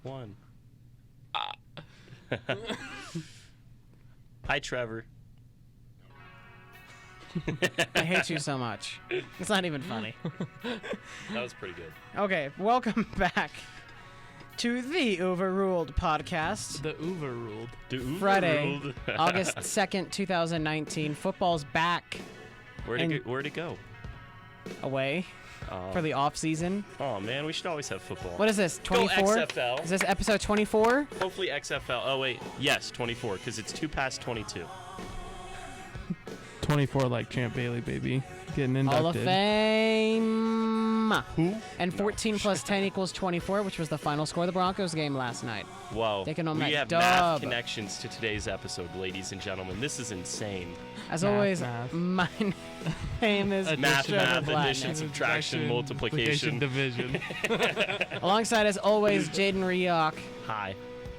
1. Hi, Trevor. I hate you so much. It's not even funny. That was pretty good. Okay, welcome back to the Overruled podcast. The Overruled. Friday, August 2nd, 2019. Football's back. Where'd it go? Away for the off season. Oh man, we should always have football. What is this? 24? Go XFL. Is this episode 24? Hopefully XFL. Oh wait, yes, 24, because it's 2 past 22. 24 like Champ Bailey, baby. Getting inducted. Hall of Fame. Who? And 14 plus 10 equals 24, which was the final score of the Broncos game last night. Whoa. Taking on we that have dub. math connections to today's episode, ladies and gentlemen. This is insane. As Math, always, math. my name is Math, Trevor Blatnick. addition, subtraction, multiplication. Division. Alongside, as always, Jaden Rioch Hi.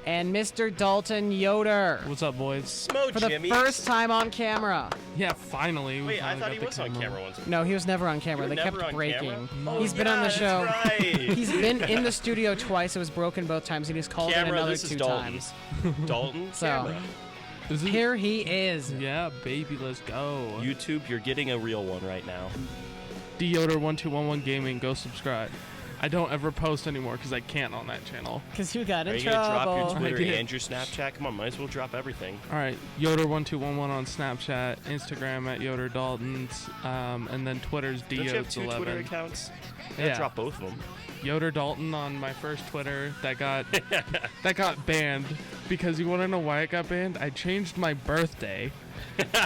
and Mr. Dalton Yoder. What's up, boys? Smo For the Jimmy. first time on camera. Yeah, finally. Wait, I thought he was on camera once. No, he was never on camera. You were They kept never on breaking. camera? Oh, He's been on the show. That's right. He's been in the studio twice. It was broken both times, and he's called in Camera, another this is 2 Dalton. times. Dalton, So- camera. Is it? Here he is. Yeah, baby, let's go. YouTube, you're getting a real one right now. Yoder1211 Gaming, go subscribe. I don't ever post anymore because I can't on that channel. Because you got in Are you going to drop your trouble. Twitter I did. and your Snapchat? Come on, might as well drop everything. All right, Yoder1211 on Snapchat, Instagram at Yoder Daltons, and then Twitter's Don't you have 2 Diodes11. Twitter accounts? Yeah. Drop both of them. Yoder Dalton on my first Twitter that got banned because you want to know why it got banned? I changed my birthday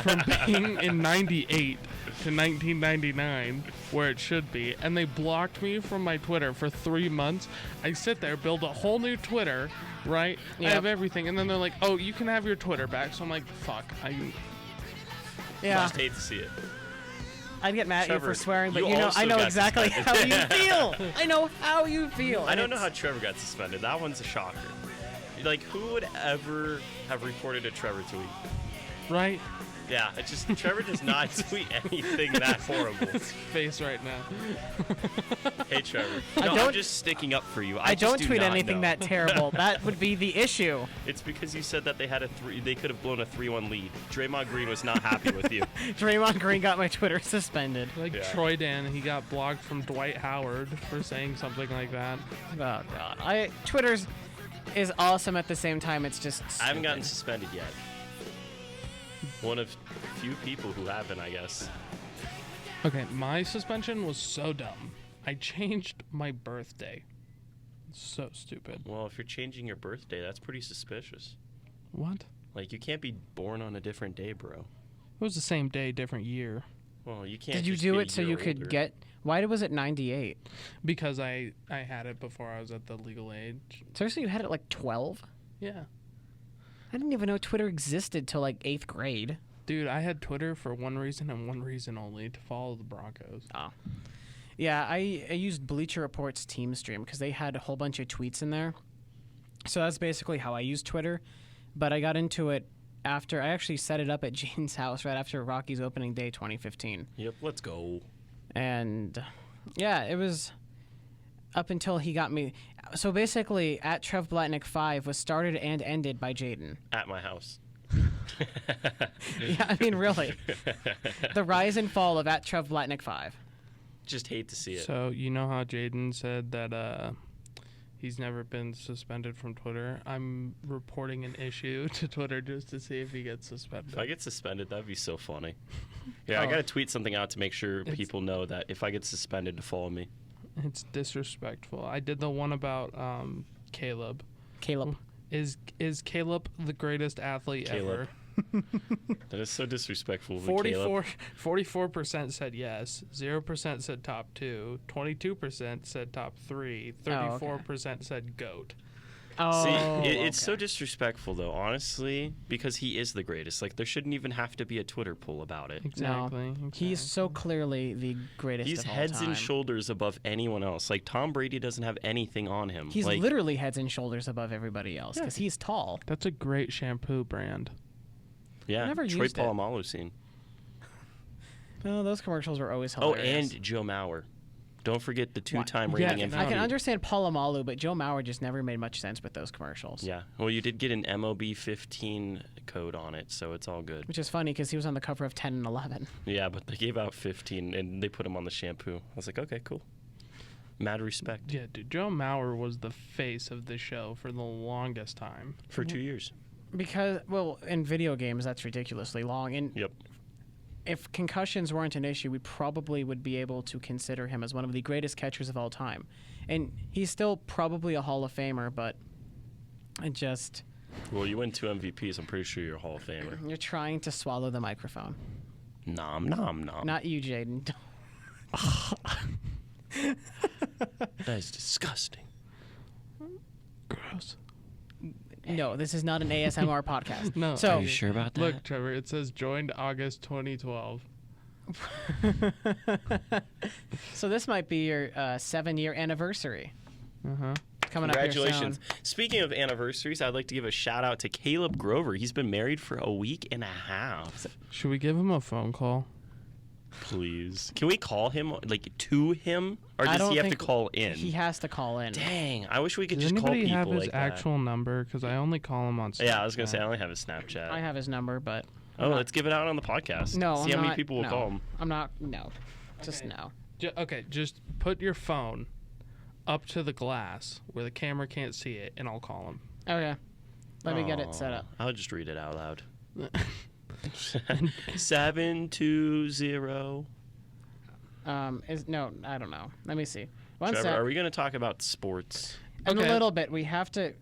from being in 98 to 1999 where it should be, and they blocked me from my Twitter for 3 months. I sit there, build a whole new Twitter, right? I Yep. have everything, and then they're like, "Oh, you can have your Twitter back." So I'm like, "Fuck." Yeah, Just hate to see it. I'd get mad at you Trevor, for swearing, but you you know, also I know got exactly how suspended. you feel. I know how you feel. I and don't know how it's- Trevor got suspended. That one's a shocker. Like, who would ever have reported a Trevor tweet? Right? Yeah, it's just Trevor does not tweet anything that horrible. Face right now. Hey, Trevor. I No, don't- I'm just sticking up for you. I just don't do tweet not anything know. that terrible. That would be the issue. It's because you said that they had they could have blown a 3-1 lead. Draymond Green was not happy with you. Draymond Green got my Twitter suspended. Like Yeah. Troy Dan, he got blocked from Dwight Howard for saying something like that. Oh god, Twitter's is awesome at the same time. It's just I haven't gotten stupid. suspended yet. One of few people who haven't, I guess. Okay, my suspension was so dumb. I changed my birthday. So stupid. Well, if you're changing your birthday, that's pretty suspicious. What? Like, you can't be born on a different day, bro. It was the same day, different year. Well, you can't. Did you just do be a it so year you could older. get? Why was it 98? Because I had it before I was at the legal age. Seriously, you had it like 12? Yeah. I didn't even know Twitter existed till like 8th grade. Dude, I had Twitter for one reason and one reason only, to follow the Broncos. Oh. Yeah, I used Bleacher Report's Team Stream because they had a whole bunch of tweets in there. So that's basically how I used Twitter. But I got into it after I actually set it up at Jane's house right after Rocky's opening day 2015. Yep, let's go. And yeah, it was up until he got me. So basically, at Trev Blatnick 5 was started and ended by Jaden. At my house. Yeah, I mean, really. The rise and fall of at Trev Blatnick 5. Just hate to see it. So, you know how Jaden said that he's never been suspended from Twitter? I'm reporting an issue to Twitter just to see if he gets suspended. If I get suspended, that'd be so funny. Yeah, I Oh. gotta tweet something out to make sure It's- people know that if I get suspended, to follow me. It's disrespectful. I did the one about Caleb. Caleb. Is Caleb the greatest athlete Caleb. ever? That is so disrespectful of Caleb. 44% said yes, 0% said top 2, 22% said top 3, Oh, okay. 34% said GOAT. Oh, See, it's so okay. disrespectful, though, honestly, because he is the greatest. Like, there shouldn't even have to be a Twitter poll about it. Exactly. He's so clearly the greatest He's of all heads time. and shoulders above anyone else. Like, Tom Brady doesn't have anything on him. He's like, literally heads and shoulders above everybody else because he's tall. That's a great shampoo brand. yeah, never Troy used it. Polamalu scene. No, those commercials were always Oh, hilarious. and Joe Mauer. Don't forget the two-time Yeah, reigning MVP. no. I can understand Palomalu, but Joe Mauer just never made much sense with those commercials. Yeah. Well, you did get an MOB 15 code on it, so it's all good. Which is funny because he was on the cover of 10 and 11. Yeah, but they gave out 15 and they put him on the shampoo. I was like, okay, cool. Mad respect. Yeah, dude. Joe Mauer was the face of the show for the longest time. For 2 years. Because, well, in video games, that's ridiculously long. And Yep. if concussions weren't an issue, we probably would be able to consider him as one of the greatest catchers of all time. And he's still probably a Hall of Famer, but it just, Well, you win 2 MVPs. I'm pretty sure you're a Hall of Famer. you're trying to swallow the microphone. Nom, nom, nom. Not you, Jaden. That is disgusting. Gross. No, this is not an ASMR podcast. No. So, Are you sure about that? Look, Trevor, it says joined August 2012. so this might be your 7-year anniversary Uh-huh. coming up here Congratulations. soon. Speaking of anniversaries, I'd like to give a shout out to Caleb Grover. He's been married for a week and a half. Should we give him a phone call? Please. Can we call him, like, to him? Or I does he don't have to think call in? He has to call in. Dang. I wish we could Does just call anybody people have his like that. actual number? Because I only call him on Snapchat. Yeah, I was going to say, I only have his Snapchat. I have his number, but Oh, let's give it out on the podcast. no, See I'm how many not- people will no. call him. I'm not. No, just Okay. no. Okay, just put your phone up to the glass where the camera can't see it, and I'll call him. Okay, let me get it set up. I'll just read it out loud. 720. Is no, I don't know. Let me see. One Trevor, sec. are we going to talk about sports? In Okay. a little bit, we have to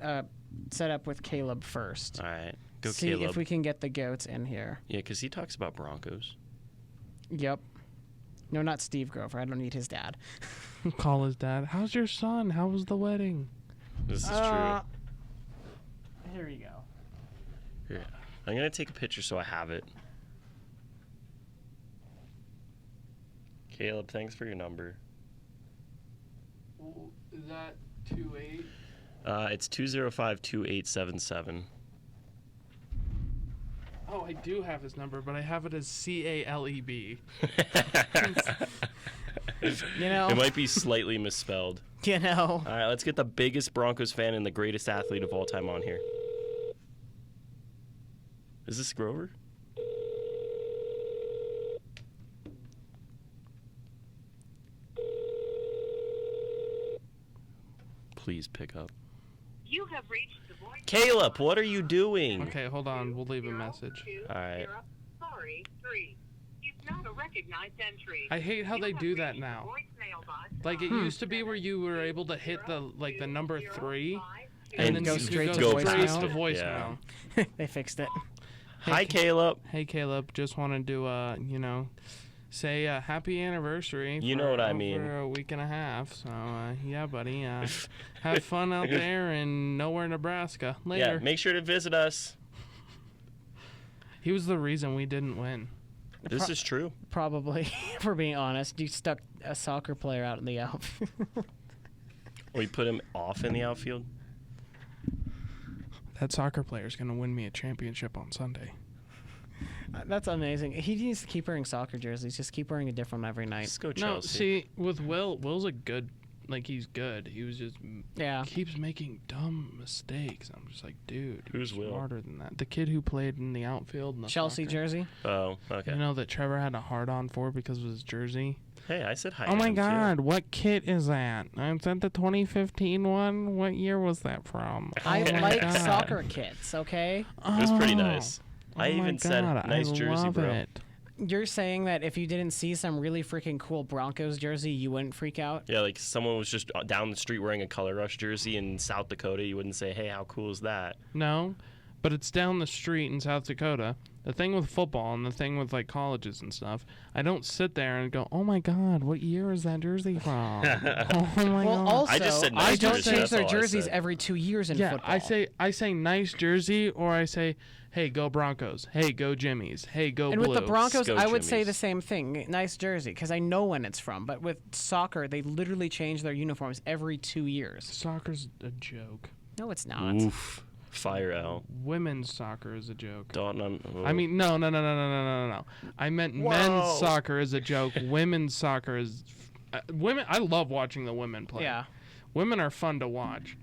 set up with Caleb first. All right. Go, See Caleb. if we can get the goats in here. Yeah, because he talks about Broncos. Yep. No, not Steve Grover. I don't need his dad. Call his dad. How's your son? How was the wedding? This is Here you go. true. Yeah. I'm going to take a picture so I have it. Caleb, thanks for your number. Is that 28? It's 205-2877. Oh, I do have his number, but I have it as CALEB. You know. It might be slightly misspelled. You know. All right, let's get the biggest Broncos fan and the greatest athlete of all time on here. Is this Grover? Please pick up. You have reached the voice. Caleb, what are you doing? Okay, hold on. We'll leave a message. All right. Sorry, 3. It's not a recognized entry. I hate how You they have do that reached the now. voicemail box. Like, it used to be where you were able to hit the number 3, And and then go you straight could to go voicemail. straight to Yeah. voicemail. They fixed it. Hi, Caleb. Hey, Caleb, just wanted to, say happy anniversary. You know for what I over mean. a week and a half. So, yeah, buddy. Have fun out there in nowhere, Nebraska. Yeah, Later. make sure to visit us. He was the reason we didn't win. This is true. Probably, if we're being honest. You stuck a soccer player out in the outfield. We put him off in the outfield. That soccer player is going to win me a championship on Sunday. That's amazing. He needs to keep wearing soccer jerseys. Just keep wearing a different one every night. Let's go No, Chelsea. see, with Will's a good, he's good. He was just Yeah. keeps making dumb mistakes. I'm just like, dude, Who's you're Will? smarter than that. The kid who played in the outfield in the Chelsea soccer. jersey. Oh, okay. You know that Trevor had a hard-on for because of his jersey? Hey, I said hi. Oh to my him, too. God, what kit is that? Is that the 2015 one? What year was that from? I Oh my like God. soccer kits, okay? It was pretty Oh. nice. I Oh my even said, God, nice I jersey, love bro. It. You're saying that if you didn't see some really freaking cool Broncos jersey, you wouldn't freak out? Yeah, like someone was just down the street wearing a Color Rush jersey in South Dakota, you wouldn't say, hey, how cool is that? No, but it's down the street in South Dakota. The thing with football and the thing with colleges and stuff, I don't sit there and go, "Oh my God, what year is that jersey from?" Oh my Well, God. also, I just said nice I don't jersey, change that's their all I jerseys said. every 2 years in yeah, football. I say nice jersey, or I say, "Hey, go Broncos! Hey, go Jimmies! Hey, go And Blue!" with the Broncos, Go I would say Jimmys. the same thing. Nice jersey, because I know when it's from. But with soccer, they literally change their uniforms every 2 years. Soccer's a joke. No, it's not. Oof. Fire L. Women's soccer is a joke. Dalton, I mean, no. I meant Whoa. men's soccer is a joke. Women's soccer is women. I love watching the women play. Yeah. Women are fun to watch.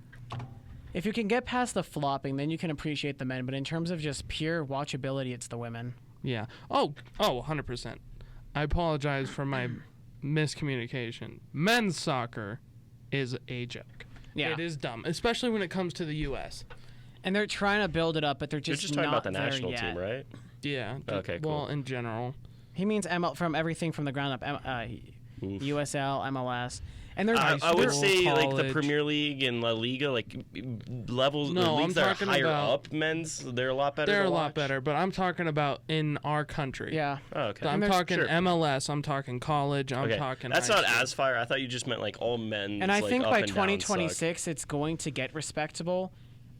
If you can get past the flopping, then you can appreciate the men. But in terms of just pure watchability, it's the women. Yeah. Oh, 100%. I apologize for my miscommunication. Men's soccer is a joke. Yeah. It is dumb, especially when it comes to the U.S. And they're trying to build it up, but they're You're just just talking not about the there national yet. team, right? Yeah. Okay, Well, cool. in general. He means from everything from the ground up. Oof. USL, MLS, and they're. I would school, say like the college. Premier League and La Liga, like levels, No, leagues I'm that are talking higher about- up. Men's, they're a lot better. They're to a lot watch. better, but I'm talking about in our country. Yeah. Oh, okay. I'm there's- talking Sure. MLS. I'm talking college. I'm Okay. talking. That's high not school. as fire. I thought you just meant like all men. And I like, think up by and down suck. 2026, it's going to get respectable.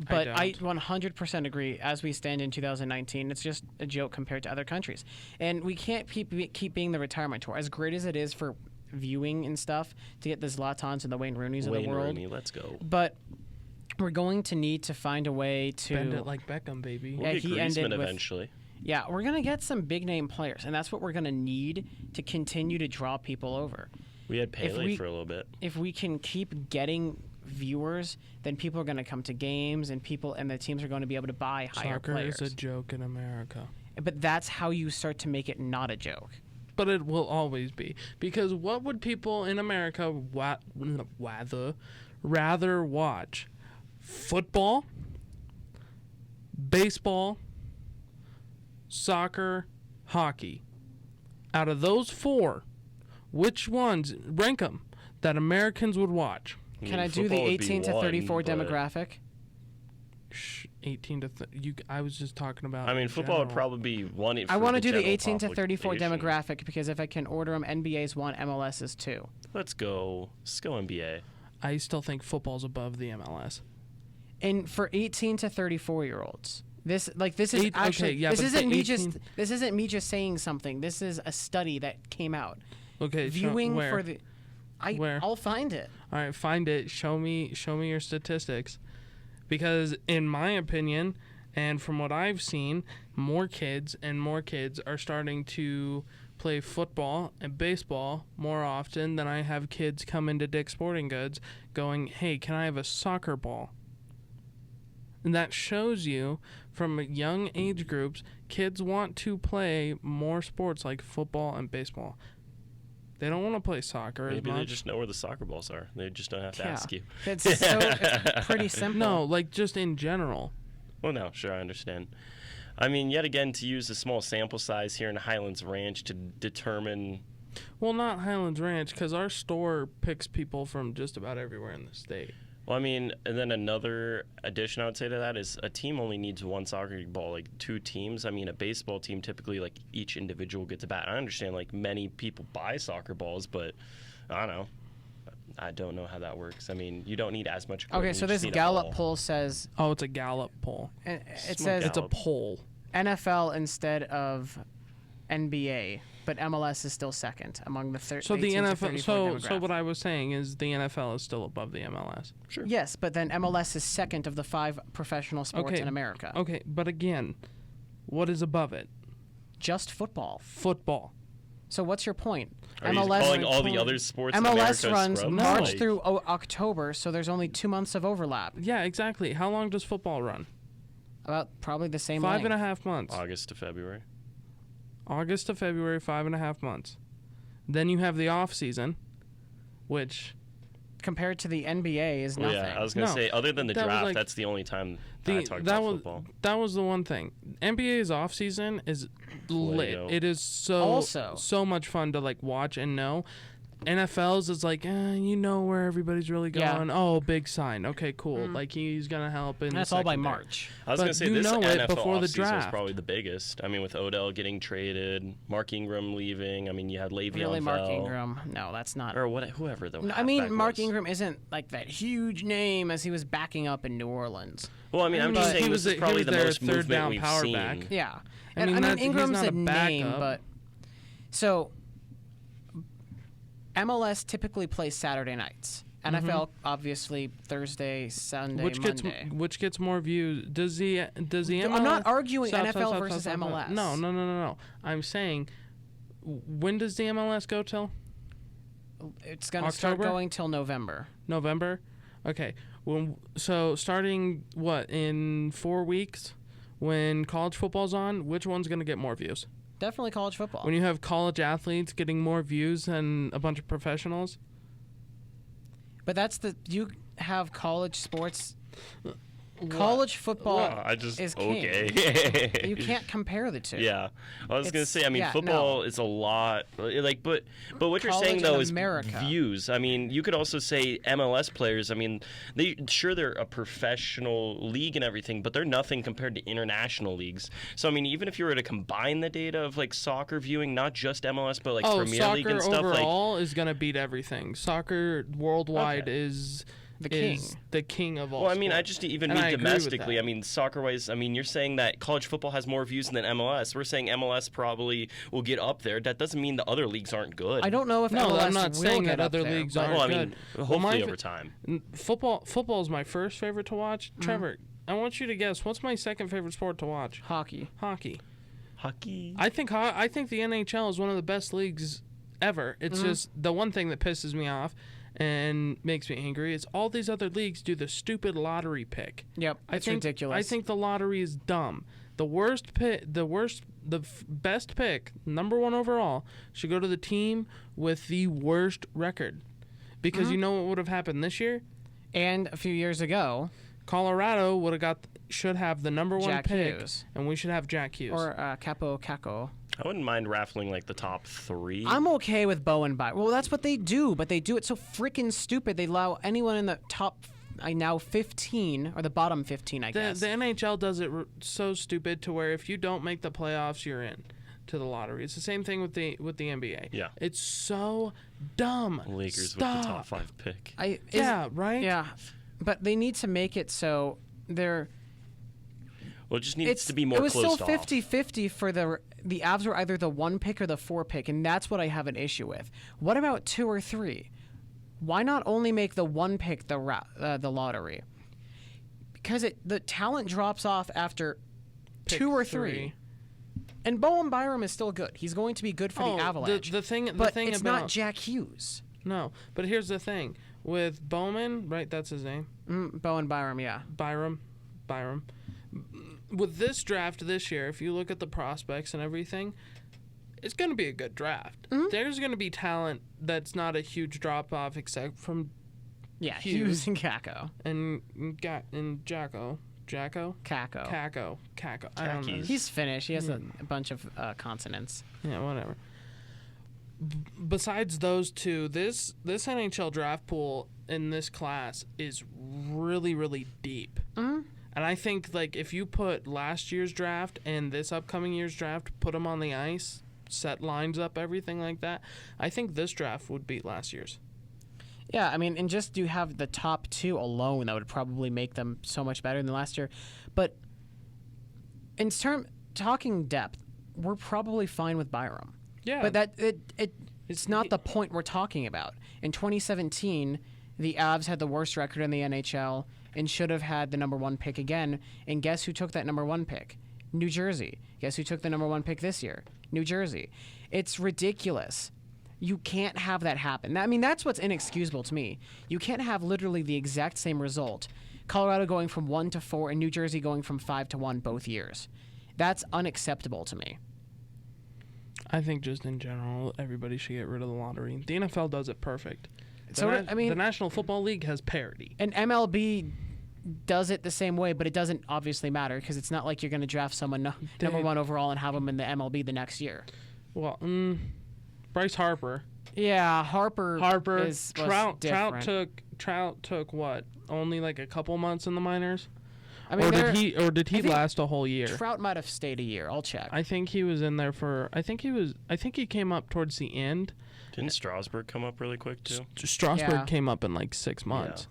But I don't. 100% agree. As we stand in 2019, it's just a joke compared to other countries. And we can't keep being the retirement tour. As great as it is for viewing and stuff, to get the Zlatans and the Wayne Rooneys of Wayne the world. Rooney, let's go. But we're going to need to find a way to... Bend it like Beckham, baby. We'll Yeah, get he ended Griezmann with- eventually. Yeah, we're going to get some big-name players, and that's what we're going to need to continue to draw people over. We had Pele we- for a little bit. If we can keep getting viewers, then people are going to come to games, and the teams are going to be able to buy higher Soccer players. is a joke in America. But that's how you start to make it not a joke. But it will always be. Because what would people in America rather watch? Football, baseball, soccer, hockey. Out of those four, which ones, rank them, that Americans would watch? Can I do the football would be 18 to 34 one, but- demographic? 18 to I was just talking about. I mean, football would general. probably be one. I want to do the general 18 to 34 population. demographic because if I can order them, NBA's 1, MLS is 2. Let's go NBA. I still think football's above the MLS. And for 18 to 34 year olds, this is Okay, actually yeah, this but isn't the me 18 this isn't me just saying something. This is a study that came out. Okay, Viewing where? for the Where? I'll find it. All right, find it. Show me your statistics, because in my opinion, and from what I've seen, more kids are starting to play football and baseball more often than I have kids come into Dick's Sporting Goods going, "Hey, can I have a soccer ball?" And that shows you from young age groups, kids want to play more sports like football and baseball. They don't want to play soccer Maybe as they much. just know where the soccer balls are. They just don't have to Yeah. ask you. It's pretty simple. No, like just in general. Well, no, sure, I understand. I mean, yet again, to use a small sample size here in Highlands Ranch to determine. Well, not Highlands Ranch, because our store picks people from just about everywhere in the state. Well, I mean, and then another addition I would say to that is a team only needs one soccer ball, like 2 teams. I mean, a baseball team typically, like, each individual gets a bat. I understand, like, many people buy soccer balls, but I don't know. I don't know how that works. I mean, you don't need as much equipment. Okay, so you just this need a Gallup ball. poll says Oh, it's a Gallup poll. it Smart says It's a Gallup. poll. NFL instead of NBA, but MLS is still second among the So the 18 to NFL. 34 So what demographic. I was saying is the NFL is still above the MLS. Sure. Yes, but then MLS is second of the 5 professional sports Okay. in America. Okay, but again, what is above it? Just football. Football. So what's your point? Are you calling all the other sports in MLS America runs scrub? March Like, through October, so there's only 2 months of overlap. Yeah, exactly. How long does football run? About probably the same 5.5 months. August to February. August to February, 5.5 months. Then you have the off season, which compared to the NBA is Well, nothing. yeah, I was gonna No, say, other than the that was draft, like- that's the only time I talk that about was football. that was the one thing. NBA's off season is lit. Play-Doh. It is Also- so much fun to like watch and know. NFL's is like, you know where everybody's really Yeah. going. Oh, big sign. Okay, cool. Like he's gonna help. In And the that's all by secondary. March. I was But gonna say you this know it NFL before the offseason was draft. probably the biggest. I mean, with Odell getting traded, Mark Ingram leaving. I mean, you had Le'Veon Really, Mark Bell, Ingram? No, that's not. or whoever the. No, I mean, halfback Mark was. Ingram isn't like that huge name as he was backing up in New Orleans. Well, I mean, I'm But just saying he this was is he probably was the their most third movement down we've power seen. back. Yeah, I and mean, I that's- mean he's Ingram's not a a name, backup. but so MLS typically plays Saturday nights. NFL obviously Thursday, Sunday, Monday. Which gets more views? Does the MLS? I'm not arguing Stop, NFL stop, versus stop. MLS. No. I'm saying, when does the MLS go till? It's going to start October? going till November. November? Okay. So starting, in 4 weeks, when college football's on, which one's going to get more views? Definitely college football. When you have college athletes getting more views than a bunch of professionals? But you have college sports. College football I just is king. okay. You can't compare the two. Yeah, I was gonna It's- say. I mean, yeah, football no. is a lot. Like, but what you're College saying in though is America. views. I mean, you could also say MLS players. I mean, they're a professional league and everything, but they're nothing compared to international leagues. So I mean, even if you were to combine the data of like soccer viewing, not just MLS, but like Premier League and soccer stuff, like overall is going to beat everything. Soccer worldwide Okay. is The king. the king of all. well, I mean, I sports. just even And mean I agree with domestically. that. I mean, soccer-wise, I mean, you're saying that college football has more views than MLS. We're saying MLS probably will get up there. That doesn't mean the other leagues aren't good. I don't know if No, MLS I'm not will saying get that up other there, leagues but- aren't Well, I good. mean, Well, hopefully my over time. Football is my first favorite to watch. Trevor, I want you to guess what's my second favorite sport to watch. Hockey. Hockey. Hockey. I think the NHL is one of the best leagues ever. It's just the one thing that pisses me off and makes me angry is all these other leagues do the stupid lottery pick. Yep, I it's think, ridiculous. I think the lottery is dumb. The best pick, number one overall, should go to the team with the worst record. Because you know what would have happened this year? And a few years ago, Colorado should have the number one Jack pick, Hughes. and we should have Jack Hughes. or Capo Caco. I wouldn't mind raffling like the top 3. I'm okay with Bowen by. Well, that's what they do, but they do it so freaking stupid. They allow anyone in the top, now 15 or the bottom 15, I the guess. NHL does it so stupid to where if you don't make the playoffs, you're in to the lottery. It's the same thing with the NBA. Yeah. It's so dumb. Lakers Stop. with the top 5 pick. Yeah, right? Yeah, but they need to make it so they're. Well, it just needs to be more It was closed still off. 50-50 for the Avs were either the 1 pick or the 4 pick, and that's what I have an issue with. What about 2 or 3? Why not only make the 1 pick the lottery? Because the talent drops off after Pick 2 or 3. And Bowen Byram is still good. He's going to be good for the Avalanche. The thing but thing it's about not Jack Hughes. No, but here's the thing with Bowman, right? That's his name. Bowen Byram, yeah. Byram. With this draft this year, if you look at the prospects and everything, it's going to be a good draft. There's going to be talent that's not a huge drop off, except from Yeah, Hughes. Hughes and Kako. and Jacko. Kako. Kako. I don't know. Khakis. He's Finnish. He has a bunch of consonants. Yeah, whatever. Besides those two, this NHL draft pool in this class is really, really deep. And I think like if you put last year's draft and this upcoming year's draft, put them on the ice, set lines up, everything like that, I think this draft would beat last year's. Yeah, I mean, and just you have the top 2 alone that would probably make them so much better than last year. But in talking depth, we're probably fine with Byram. Yeah. But it's not the point we're talking about. In 2017, the Avs had the worst record in the NHL and should have had the number 1 pick again. And guess who took that number 1 pick? New Jersey. Guess who took the number 1 pick this year? New Jersey. It's ridiculous. You can't have that happen. I mean, that's what's inexcusable to me. You can't have literally the exact same result. Colorado going from 1 to 4 and New Jersey going from 5 to 1 both years. That's unacceptable to me. I think just in general, everybody should get rid of the lottery. The NFL does it perfect. The National Football League has parity. And MLB does it the same way, but it doesn't obviously matter because it's not like you're going to draft someone number 1 overall and have them in the MLB the next year. Well, Bryce Harper. Yeah, Harper was Trout different. took what? Only like a couple months in the minors? I mean, Did he I think last a whole year? Trout might have stayed a year. I'll check. I think he was in there for I think he came up towards the end. Didn't Strasburg come up really quick too? Strasburg Yeah. came up in like 6 months.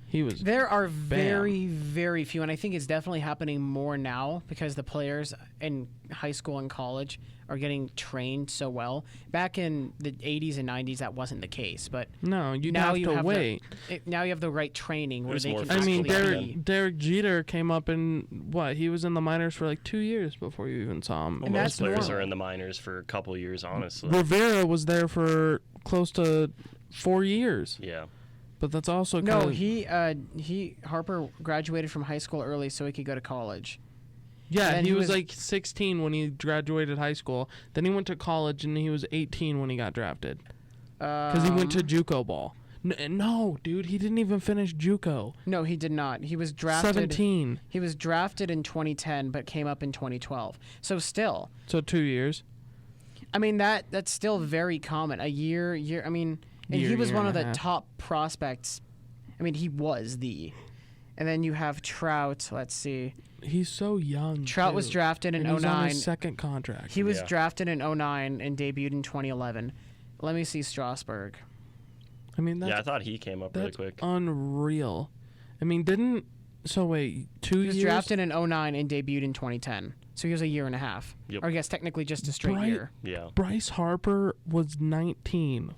He was There are very, very few, and I think it's definitely happening more now because the players in high school and college are getting trained so well. Back in the 80s and 90s, that wasn't the case, but No, you'd now have you to have wait. now you have the right training where There's they more can I mean, actually be. Derek Jeter came up in what? He was in the minors for like 2 years before you even saw him. Well, And most that's players normal. are in the minors for a couple years, honestly. Rivera was there for close to 4 years. Yeah. But that's also No, kinda, Harper graduated from high school early so he could go to college. yeah, and he he was was- like 16 when he graduated high school. Then he went to college, and he was 18 when he got drafted. Because he went to JUCO ball. No, dude, he didn't even finish JUCO. No, he did not. He was drafted. 17. He was drafted in 2010, but came up in 2012. So still, So 2 years. I mean that's still very common. A year. I mean, and Year, he was year one and of a the half. top prospects. I mean, he was the. And then you have Trout. Let's see. He's so young. Trout was too. drafted in And he's on 09. his second contract. He was Yeah. drafted in 09 and debuted in 2011. Let me see Strasburg. I mean, that's, Yeah, I thought he came up really that's quick. unreal. I mean, didn't... So, wait, 2 He years? was drafted in 09 and debuted in 2010. So he was a year and a half. Yep. Or I guess technically just a straight Right. year. Yeah. Bryce Harper was 19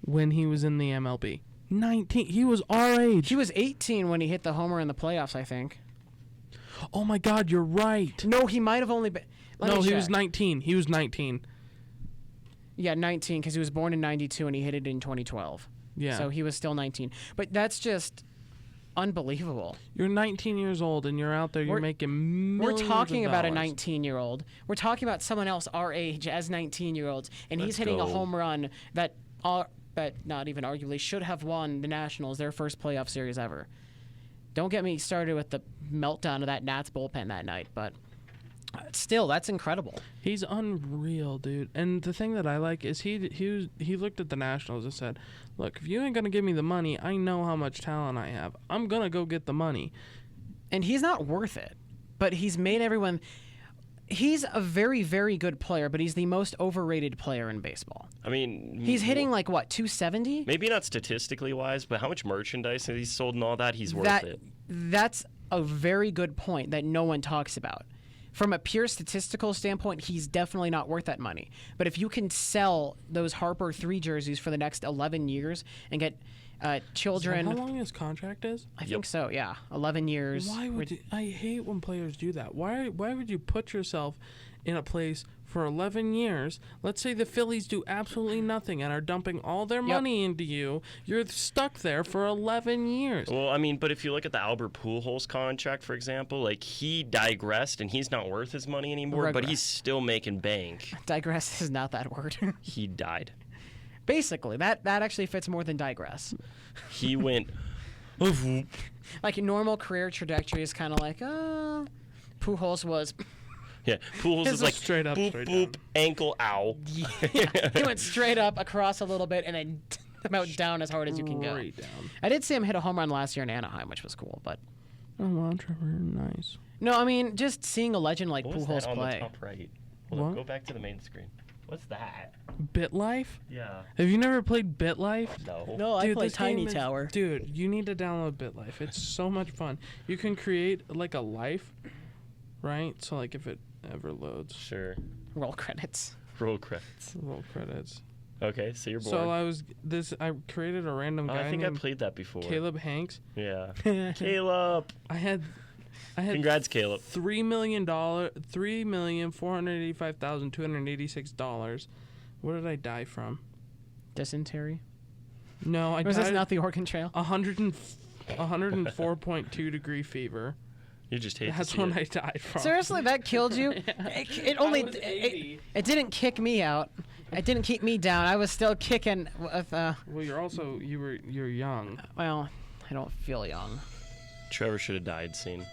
when he was in the MLB. 19. He was our age. He was 18 when he hit the homer in the playoffs, I think. Oh, my God, you're right. No, he might have only been... No, he was check. 19. He was 19. Yeah, 19, because he was born in 92 and he hit it in 2012. Yeah. So he was still 19. But that's just unbelievable. You're 19 years old, and you're out there. You're We're- making We're millions talking of about a dollars. 19-year-old. We're talking about someone else our age as 19-year-olds, and he's Let's hitting a go. home run that not even arguably should have won the Nationals their first playoff series ever. Don't get me started with the meltdown of that Nats bullpen that night, but still, that's incredible. He's unreal, dude. And the thing that I like is he looked at the Nationals and said, "Look, if you ain't gonna give me the money, I know how much talent I have. I'm gonna go get the money." And he's not worth it, but he's made everyone. He's a very, very good player, but he's the most overrated player in baseball. I mean, He's hitting like what, 270? maybe not statistically wise, but how much merchandise he's sold and all that, he's worth it. That's a very good point that no one talks about. From a pure statistical standpoint, he's definitely not worth that money. But if you can sell those Harper 3 jerseys for the next 11 years and get children, How long his contract is? I think so, yeah, 11 years. Why would you, I hate when players do that? Why would you put yourself in a place for 11 years? Let's say the Phillies do absolutely nothing and are dumping all their money into you. You're stuck there for 11 years. Well, I mean, but if you look at the Albert Pujols contract, for example, like he digressed and he's not worth his money anymore, but Regressed. he's still making bank. Digress is not that word. He died. Basically, that actually fits more than digress. He went. Like a normal career trajectory is kind of like, Pujols was. Yeah, Pujols His is was like straight up, boop, straight boop, down. ankle, ow. He went straight up across a little bit and then about down as hard as you can go. Straight down. I did see him hit a home run last year in Anaheim, which was cool. But Oh, wow, Trevor, nice. no, I mean, just seeing a legend like What was Pujols that on play. the top right? Hold on, What? go back to the main screen. What's that? BitLife? Yeah. Have you never played BitLife? No. No, I Dude, play this Tiny game is- Tower. Dude, you need to download BitLife. It's so much fun. You can create like a life, right? So like if it ever loads, Sure. Roll credits. Roll credits. roll credits. Okay, so you're bored. So I created a random Oh, guy I think I named played that before. Caleb Hanks. Yeah. Caleb. I had Congrats, Caleb. $3,485,286. What did I die from? Dysentery. No, I Was died this not the Oregon Trail? 104.2 degree fever. You just hate That's to see when it. I died from. Seriously, that killed you? It only was 80. it didn't kick me out. It didn't keep me down. I was still kicking with Well, you're young. well, I don't feel young. Trevor should have died scene.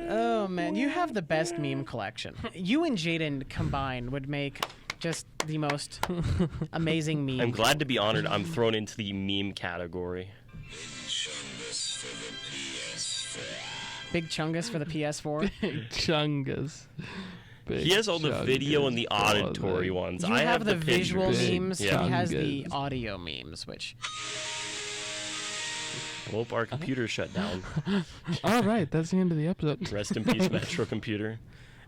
Oh man, you have the best meme collection. You and Jaden combined would make just the most amazing meme. I'm glad to be honored. I'm thrown into the meme category. Big Chungus for the PS4. Chungus. He has all the video and the auditory ones. You I have the picture. visual Big memes. Yeah. He has the Chungus. audio memes, which Well, our computer shut down. All right, that's the end of the episode. Rest in peace, Metro Computer.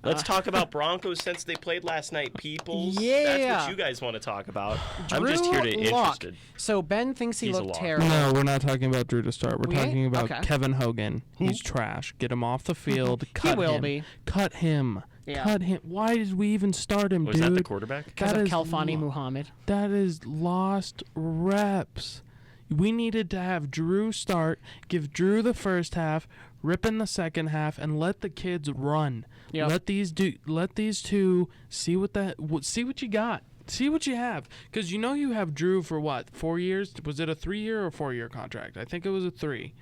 Let's talk about Broncos since they played last night, peoples. Yeah. That's what you guys want to talk about. I'm just Drew here to Lock. interested. So Ben thinks he He's a looked lock. terrible. No, we're not talking about Drew to start. We're We ain't? talking about Okay. Kevin Hogan. He's trash. Get him off the field. Cut will him. be. Cut him. Yeah. Cut him. Why did we even start him, Was dude? that the quarterback? Because That of is Kalfani lo- Muhammad. That is lost reps. We needed to have Drew start, give Drew the first half, rip in the second half, and let the kids run. Yep. Let these two see what you got. See what you have. Because you have Drew for what, 4 years? Was it a 3-year or 4-year contract? I think it was a 3.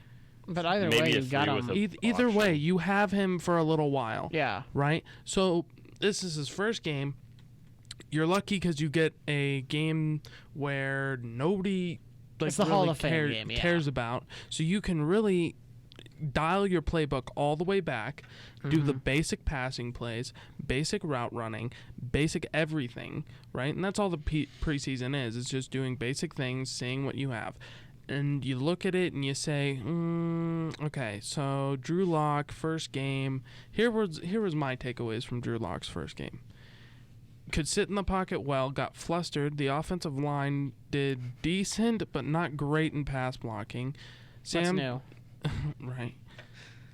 But either Maybe way, a you got three him. with a- Either way, option. you have him for a little while. Yeah. Right? So this is his first game. You're lucky because you get a game where nobody It's the really Hall of Fame game, yeah. cares about. So you can really dial your playbook all the way back, do Mm-hmm. the basic passing plays, basic route running, basic everything, right? And that's all the preseason is. It's just doing basic things, seeing what you have. And you look at it and you say, okay, so Drew Lock, first game. Here was my takeaways from Drew Lock's first game. Could sit in the pocket well, got flustered. The offensive line did decent, but not great in pass blocking. What's new? Right.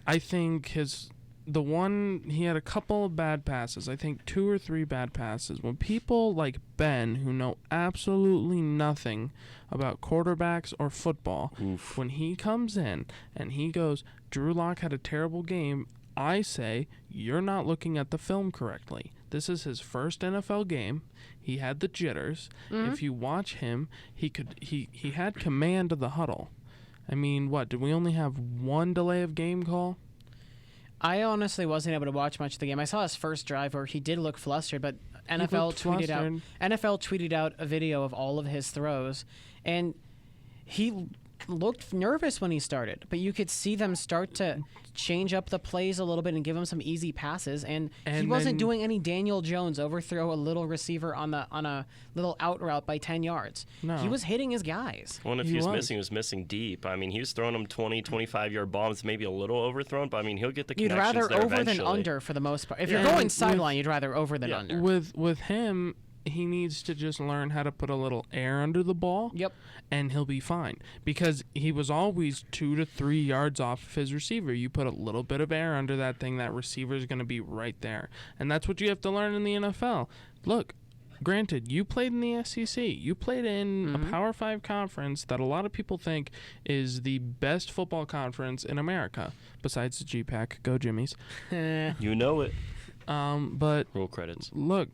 I think he had a couple of bad passes. I think 2 or 3 bad passes. When people like Ben, who know absolutely nothing about quarterbacks or football, when he comes in and he goes, Drew Lock had a terrible game, I say, you're not looking at the film correctly. This is his first NFL game. He had the jitters. Mm-hmm. If you watch him, he had command of the huddle. I mean, what, did we only have one delay of game call? I honestly wasn't able to watch much of the game. I saw his first drive where he did look flustered, but NFL tweeted out a video of all of his throws, and he looked nervous when he started, but you could see them start to change up the plays a little bit and give him some easy passes, and he wasn't then- doing any Daniel Jones overthrow a little receiver on a little out route by 10 yards. No. He was hitting his guys. Well, and if He he was was. missing, he was missing deep. I mean, he was throwing them 20, 25-yard bombs, maybe a little overthrown, but I mean, he'll get the You'd connections rather there over than eventually. under for the most part. If Yeah. you're going With- sideline, you'd rather over than Yeah. under. With him, he needs to just learn how to put a little air under the ball. Yep. And he'll be fine because he was always 2 to 3 yards off of his receiver. You put a little bit of air under that thing, that receiver is going to be right there. And that's what you have to learn in the NFL. Look, granted, you played in the SEC. You played in a Power 5 conference that a lot of people think is the best football conference in America, besides the GPAC. Go Jimmies. You know it. But Roll credits. look,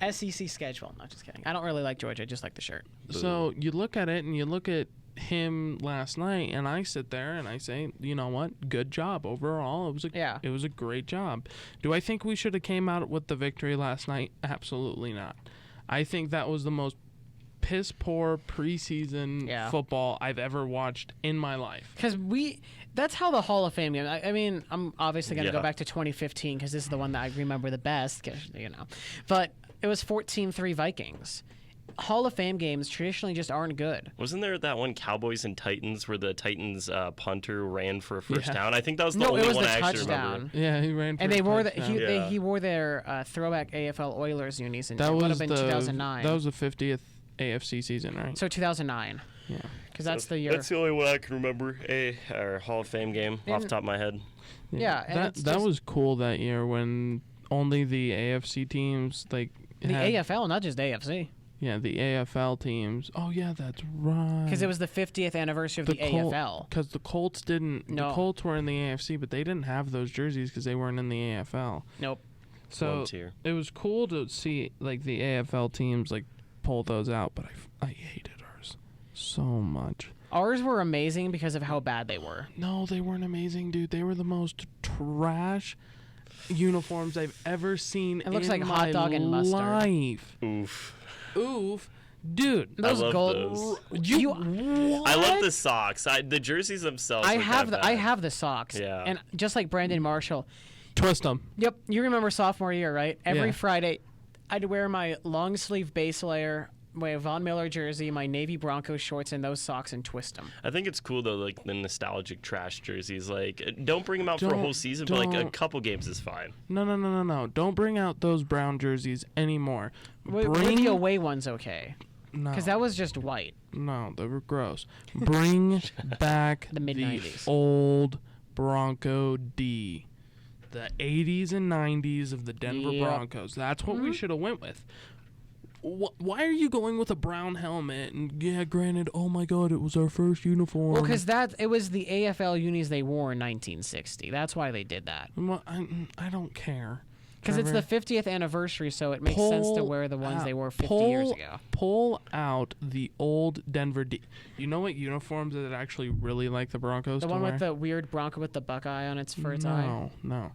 SEC schedule. Not just kidding. I don't really like Georgia. I just like the shirt. so you look at it and you look at him last night, and I sit there and I say, you know what? Good job overall. It was a great job. Do I think we should have came out with the victory last night? Absolutely not. I think that was the most piss poor preseason football I've ever watched in my life. Because that's how the Hall of Fame game. I mean, I'm obviously going to Yeah. go back to 2015 because this is the one that I remember the best. 'Cause, but it was 14-3 Vikings. Hall of Fame games traditionally just aren't good. Wasn't there that one Cowboys and Titans where the Titans punter ran for a first Yeah. down? I think that was the No, only it was one the I actually touchdown. remember. Yeah, he ran for And a they wore touchdown. he wore their throwback AFL Oilers unis. And That it would was have been 2009. That was the 50th AFC season, right? So 2009. Yeah. Because that's the year. That's the only one I can remember. Our Hall of Fame game off the top of my head. Yeah, and that it's that just- was cool that year when only the AFC teams the had, AFL, not just AFC. Yeah, the AFL teams. Oh yeah, that's right. Because it was the 50th anniversary of the AFL. Because the Colts didn't. No. The Colts were in the AFC, but they didn't have those jerseys because they weren't in the AFL. Nope. So Volunteer. it was cool to see like the AFL teams like pull those out, but I hated ours so much. Ours were amazing because of how bad they were. No, they weren't amazing, dude. They were the most trash uniforms I've ever seen. It looks in like hot my dog and mustard. life. Oof. Oof, dude. Those love gold. those. You, I love the socks. The jerseys themselves. I aren't have that the I bad. have the socks. Yeah. And just like Brandon Marshall. Twist them. Yep. You remember sophomore year, right? Every Yeah. Friday, I'd wear my long sleeve base layer Von Miller jersey, my navy Broncos shorts, and those socks, and twist them. I think it's cool though, like the nostalgic trash jerseys. Like, don't bring them out for a Don't- whole season, but like a don't. couple games is fine. No. Don't bring out those brown jerseys anymore. Were Bring the away ones okay? no. Because that was just white. No, they were gross. Bring back The mid-90s. old Bronco D. The 80s and 90s of the Denver Yep. Broncos. That's what we should have went with. Why are you going with a brown helmet? And yeah, granted, oh my God, it was our first uniform. Well, because it was the AFL unis they wore in 1960. That's why they did that. Well, I don't care. Because it's the Trevor. 50th anniversary, so it makes sense to wear the ones they wore 50 years ago. Pull out the old Denver D. You know what uniforms that actually really like the Broncos The to one wear? with the weird Bronco with the buckeye on its eye. No.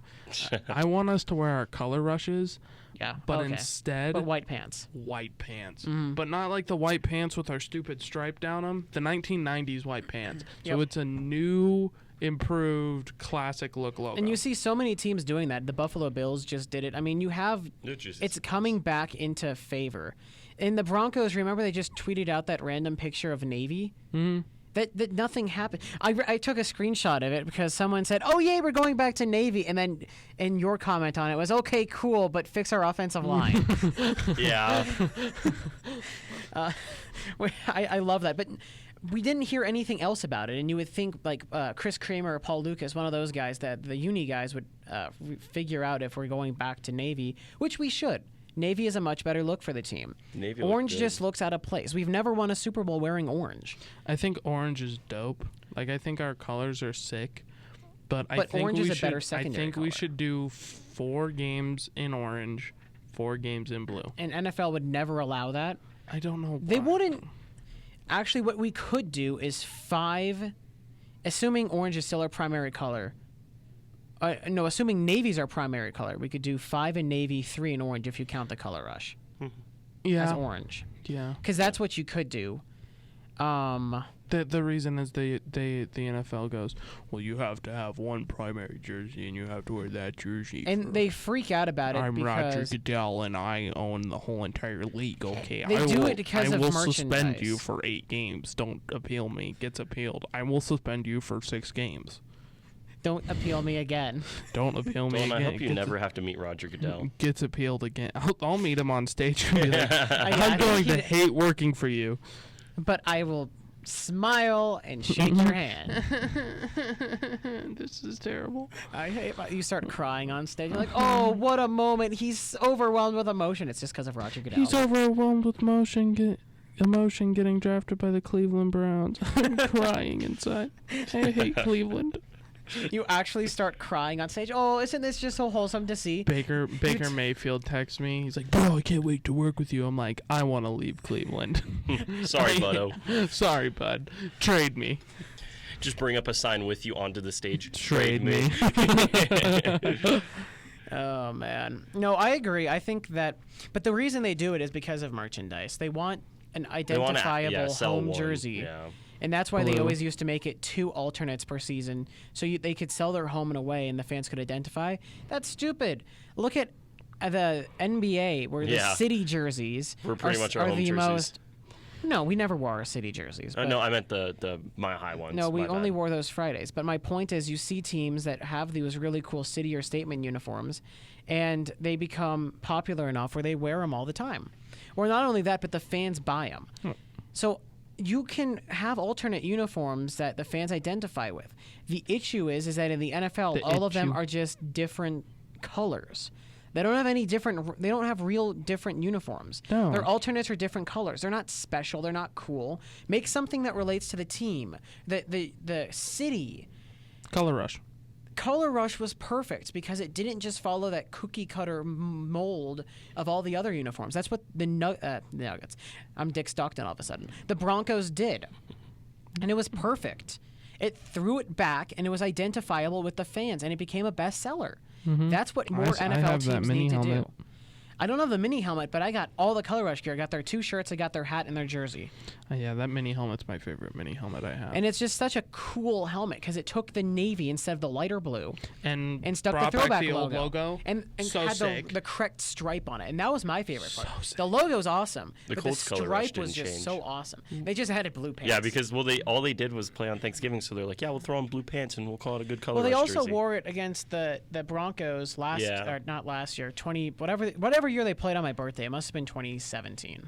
I want us to wear our color rushes, Yeah, but okay. instead But white pants. white pants. But not like the white pants with our stupid stripe down them. The 1990s white pants. So Yep. it's a new, improved, classic look logo. And you see so many teams doing that. The Buffalo Bills just did it. I mean, you have it's coming back into favor. And the Broncos, remember they just tweeted out that random picture of Navy? Mhm. That nothing happened. I took a screenshot of it because someone said, "Oh yeah, we're going back to Navy," and then your comment on it was, "Okay, cool, but fix our offensive line." Yeah. I love that, but we didn't hear anything else about it. And you would think like Chris Kramer or Paul Lucas, one of those guys that the uni guys would figure out if we're going back to Navy, which we should. Navy is a much better look for the team. Navy looked Orange good. just looks out of place. We've never won a Super Bowl wearing orange. I think orange is dope. Like, I think our colors are sick. But I But think orange we is a should, better I secondary think we color. should do 4 games in orange, 4 games in blue. And NFL would never allow that. I don't know why. They wouldn't. Actually, what we could do is 5, assuming orange is still our primary color. No, assuming navy's our primary color, we could do 5 in navy, 3 in orange if you count the color rush as Yeah. orange. Yeah. Because that's what you could do. The reason is the NFL goes, well, you have to have one primary jersey and you have to wear that jersey. And they freak out about it I'm Roger because Goodell and I own the whole entire league. Okay, They I do will, it because I of will suspend merchandise. you for 8 games. Don't appeal me. Gets appealed. I will suspend you for 6 games. don't appeal me again. Don't appeal me Well, again. I hope you Gets- never have to meet Roger Goodell. Gets appealed again. I'll meet him on stage and be like, I I'm think going to he'd- hate working for you. But I will smile and shake your hand. This is terrible. I hate you start crying on stage. You're like, oh, what a moment. He's overwhelmed with emotion. It's just because of Roger Goodell. He's overwhelmed with emotion getting drafted by the Cleveland Browns. I'm crying inside. I hate Cleveland. You actually start crying on stage. Oh, isn't this just so wholesome to see? Baker Mayfield texts me. He's like, bro, I can't wait to work with you. I'm like, I want to leave Cleveland. Sorry, Butto. Sorry, bud. Trade me. Just bring up a sign with you onto the stage. Trade me. Oh, man. No, I agree. I think that, but the reason they do it is because of merchandise. They want an They wanna, identifiable sell home one. jersey. Yeah. And that's why they Blue. always used to make it 2 alternates per season, so they could sell their home and away, and the fans could identify. That's stupid. Look at the NBA, where the Yeah. city jerseys We're pretty much our are home the jerseys. most. No, we never wore our city jerseys. but- No, I meant the my high ones. No, we My only bad. wore those Fridays. But my point is, you see teams that have these really cool city or statement uniforms, and they become popular enough where they wear them all the time. Or not only that, but the fans buy them. So you can have alternate uniforms that the fans identify with. The issue is that in the NFL, all of them issue. are just different colors. They don't have any different. They don't have real different uniforms. No. Their alternates are different colors. They're not special. They're not cool. Make something that relates to the team, the city. Color Rush. Color Rush was perfect because it didn't just follow that cookie cutter mold of all the other uniforms. That's what the Nuggets. I'm Dick Stockton all of a sudden. The Broncos did, and it was perfect. It threw it back, and it was identifiable with the fans, and it became a bestseller. That's what more I NFL have that teams mini need to helmet. do. I don't have the mini helmet, but I got all the Color Rush gear. I got their 2 shirts, I got their hat and their jersey. Yeah, that mini helmet's my favorite mini helmet I have. And it's just such a cool helmet because it took the navy instead of the lighter blue and stuck the brought back throwback the old logo. logo. And So had sick. the correct stripe on it. And that was my favorite part. So sick. The logo's awesome. The but Colts the Color Rush stripe was didn't just change. so awesome. They just added blue pants. Yeah, because all they did was play on Thanksgiving, so they're like, yeah, we'll throw on blue pants and we'll call it a good Color Well, they Rush also jersey. wore it against the Broncos Yeah. or not last year, whatever year they played on my birthday. It must have been 2017.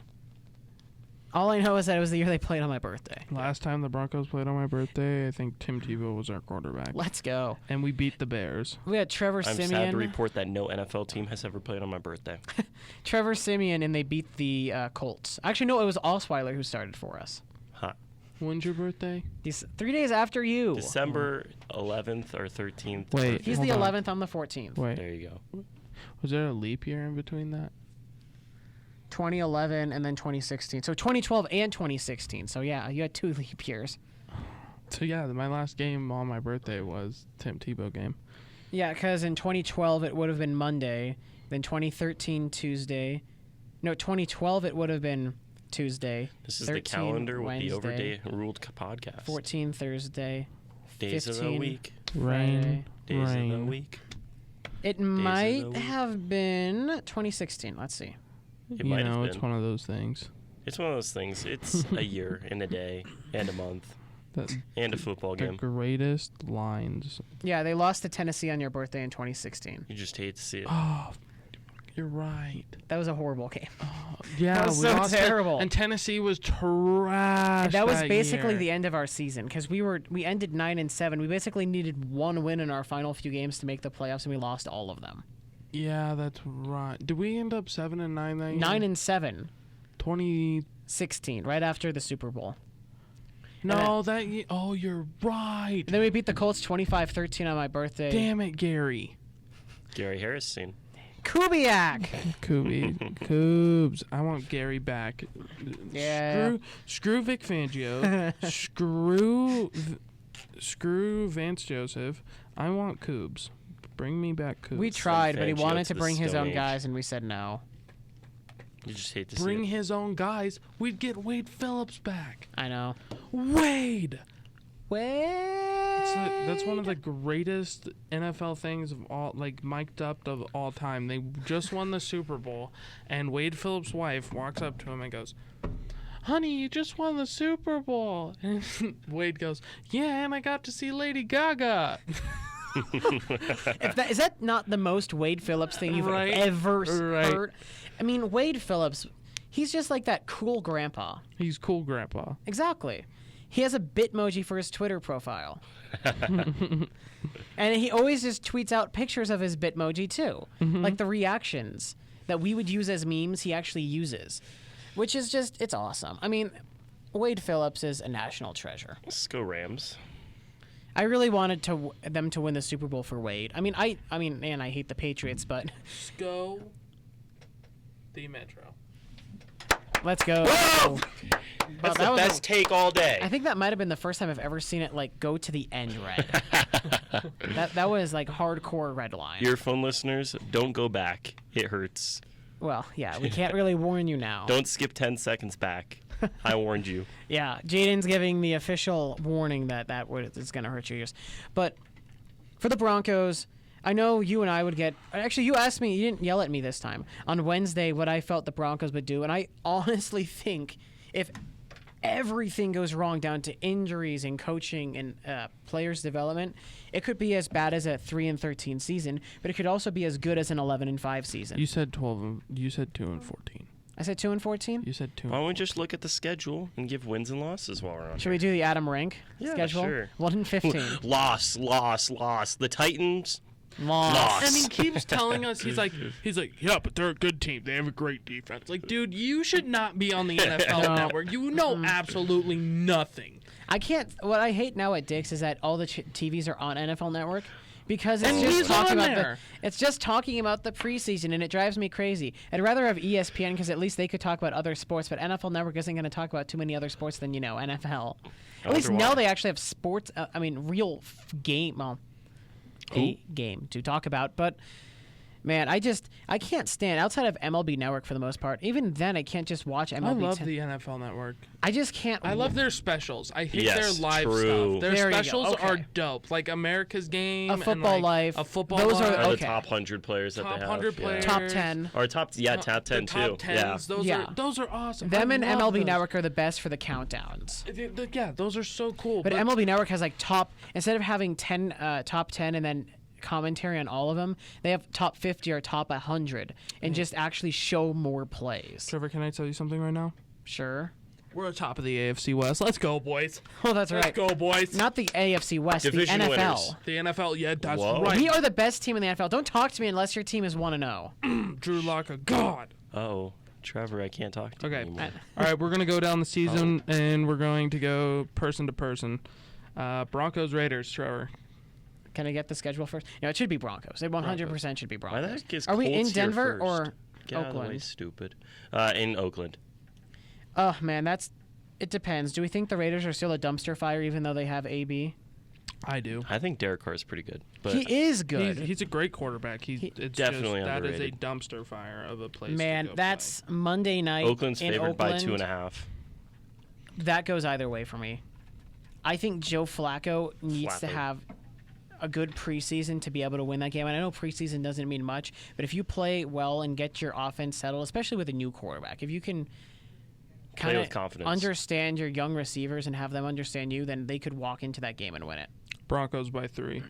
All I know is that it was the year they played on my birthday. Last time the Broncos played on my birthday, I think Tim Tebow was our quarterback. Let's go. And we beat the Bears. We had Trevor I'm Simeon. sad to report that no NFL team has ever played on my birthday. Trevor Simeon, and they beat the Colts. Actually, no, it was Osweiler who started for us. Huh. When's your birthday? He's 3 days after you. December 11th or 13th. Wait. He's Hold the on. 11th. I'm the 14th. Wait, There you go. was there a leap year in between that? 2011 and then 2016. So 2012 and 2016. So yeah, you had 2 leap years. So yeah, my last game on my birthday was Tim Tebow game. Yeah, because in 2012 it would have been Monday. Then 2013 Tuesday. No, 2012 it would have been Tuesday. This is the 13 calendar with the Wednesday, Overruled podcast. 14 Thursday. Days of the 15 week. Rain. Days of the Rain. week. It of might the week. have been 2016. Let's see. It You might have know, been. it's one of those things. It's one of those things. It's a year and a day and a month That and a football the game. greatest lines. Yeah, they lost to Tennessee on your birthday in 2016. You just hate to see it. Oh, you're right. That was a horrible game. Yeah, That was we so lost terrible. and Tennessee was trash. That was basically year. the end of our season because we ended 9-7. We basically needed 1 win in our final few games to make the playoffs, and we lost all of them. Yeah, that's right. Did we end up 7-9 that year? 9-7, 20. 16, right after the Super Bowl. No, that year. Oh, you're right. And then we beat the Colts 25-13 on my birthday. Damn it, Gary. Gary Harrison. Kubiak. Coobs. I want Gary back. Yeah. Screw Vic Fangio. Screw Vance Joseph. I want Coobs. Bring me back Coobs. We tried, but he Fangio wanted to to the bring his Stone own Age. guys, and we said no. You just hate to see Bring it. his own guys. We'd get Wade Phillips back. I know. Wade. Wait. That's one of the greatest NFL things of all, like mic'd up of all time. They just won the Super Bowl, and Wade Phillips' wife walks up to him and goes, "Honey, you just won the Super Bowl." And Wade goes, "Yeah, and I got to see Lady Gaga." Is that not the most Wade Phillips thing you've Right. ever Right. heard? I mean, Wade Phillips, he's just like that cool grandpa. He's cool, Grandpa. Exactly. He has a Bitmoji for his Twitter profile. And he always just tweets out pictures of his Bitmoji too. Like the reactions that we would use as memes, he actually uses. Which is just, it's awesome. I mean, Wade Phillips is a national treasure. Let's go Rams. I really wanted them to win the Super Bowl for Wade. I mean, man, I hate the Patriots, but Go the Metro. let's go. Whoa! Wow, That's that the was a- best take all day. I think that might have been the first time I've ever seen it like go to the end red. that was like hardcore red line. Earphone listeners, don't go back. It hurts. Well, yeah, we can't really warn you now. Don't skip 10 seconds back. I warned you. Yeah, Jaden's giving the official warning that is going to hurt your ears. But for the Broncos, I know you and I would get... Actually, you asked me, you didn't yell at me this time, on Wednesday what I felt the Broncos would do. And I honestly think if everything goes wrong down to injuries and coaching and players' development, it could be as bad as a 3-13 season, but it could also be as good as an 11-5 season. You said 12. You said 2-14. I said 2-14? You said 2. Why don't we just look at the schedule and give wins and losses while we're on Should we do the Adam Rank Yeah, schedule? sure. 1-15. Loss. The Titans, Loss. loss. And he keeps telling us he's like, yeah, but they're a good team. They have a great defense. Like, dude, you should not be on the NFL No. Network. You know absolutely nothing. I can't. What I hate now at Dick's is that all the TVs are on NFL Network because it's And just he's talking on about there. it's just talking about the preseason, and it drives me crazy. I'd rather have ESPN because at least they could talk about other sports, but NFL Network isn't going to talk about too many other sports than NFL. I At least wonder now why. they actually have sports. Real game. Well, a game to talk about, but Man, I can't stand outside of MLB Network for the most part. Even then, I can't just watch MLB. I love the NFL Network. I just can't. I love their specials. I hate Yes, their live true. stuff. Their There you go. specials Okay. are dope. Like America's Game. A and, Football like, Life. A Football Those are- Life. Or the okay. top 100 players that Top they have. 100 yeah. players. top 10. Or top 10 the too. top 10s. Yeah. Those are awesome. Them I and love MLB those. Network are the best for the countdowns. Yeah, those are so cool. But MLB Network has like instead of having 10 top 10 and then commentary on all of them, they have top 50 or top 100 and just actually show more plays. Trevor, can I tell you something right now? Sure. We're on top of the AFC West. Let's go, boys. Oh, that's Let's right. go, boys. Not the AFC West, Division the NFL. winners. The NFL, yeah, that's Whoa. right. We are the best team in the NFL. Don't talk to me unless your team is 1-0. Drew Lock, a god. Oh, Trevor, I can't talk to you Okay. anymore. All right, we're going to go down the season, and we're going to go person to person. Broncos, Raiders, Trevor. Can I get the schedule first? No, it should be Broncos. It 100% should be Why the Broncos. heck is Are we in Colts here Denver first? or Get out of the way, Oakland? stupid. In Oakland. Oh, man, it depends. Do we think the Raiders are still a dumpster fire even though they have AB? I do. I think Derek Carr is pretty good. But He is good. He's a great quarterback. It's Definitely just, that is a underrated. dumpster fire of a place. Man, to go that's Monday night Oakland's in favored by Oakland. 2.5. That goes either way for me. I think Joe Flacco needs to Flacco. have a good preseason to be able to win that game. And I know preseason doesn't mean much, but if you play well and get your offense settled, especially with a new quarterback, if you can Play kind with of confidence. understand your young receivers and have them understand you, then they could walk into that game and win it. Broncos by 3.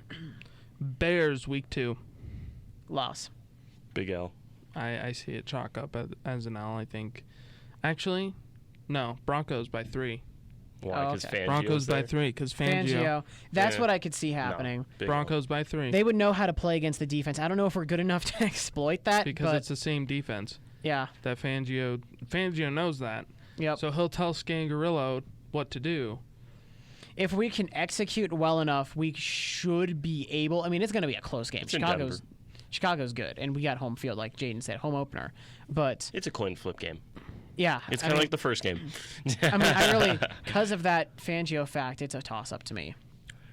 Bears week 2. Loss. Big L. I see it chalk up as an L, I think. Actually, no. Broncos by 3. Why? Oh, Because okay. Fangio's Broncos by there? 3 because Fangio. That's Yeah. what I could see happening. No, Big Broncos by 3 They would know how to play against the defense. I don't know if we're good enough to exploit that, because but it's the same defense yeah. that Fangio knows that. Yep. So he'll tell Scangarillo what to do. If we can execute well enough, we should be able. I mean, it's going to be a close game. It's in Denver. Chicago's good, and we got home field, like Jaden said, home opener. But It's a coin flip game. yeah, It's I kind of mean, like the first game. I mean, I really, because of that Fangio fact, it's a toss up to me.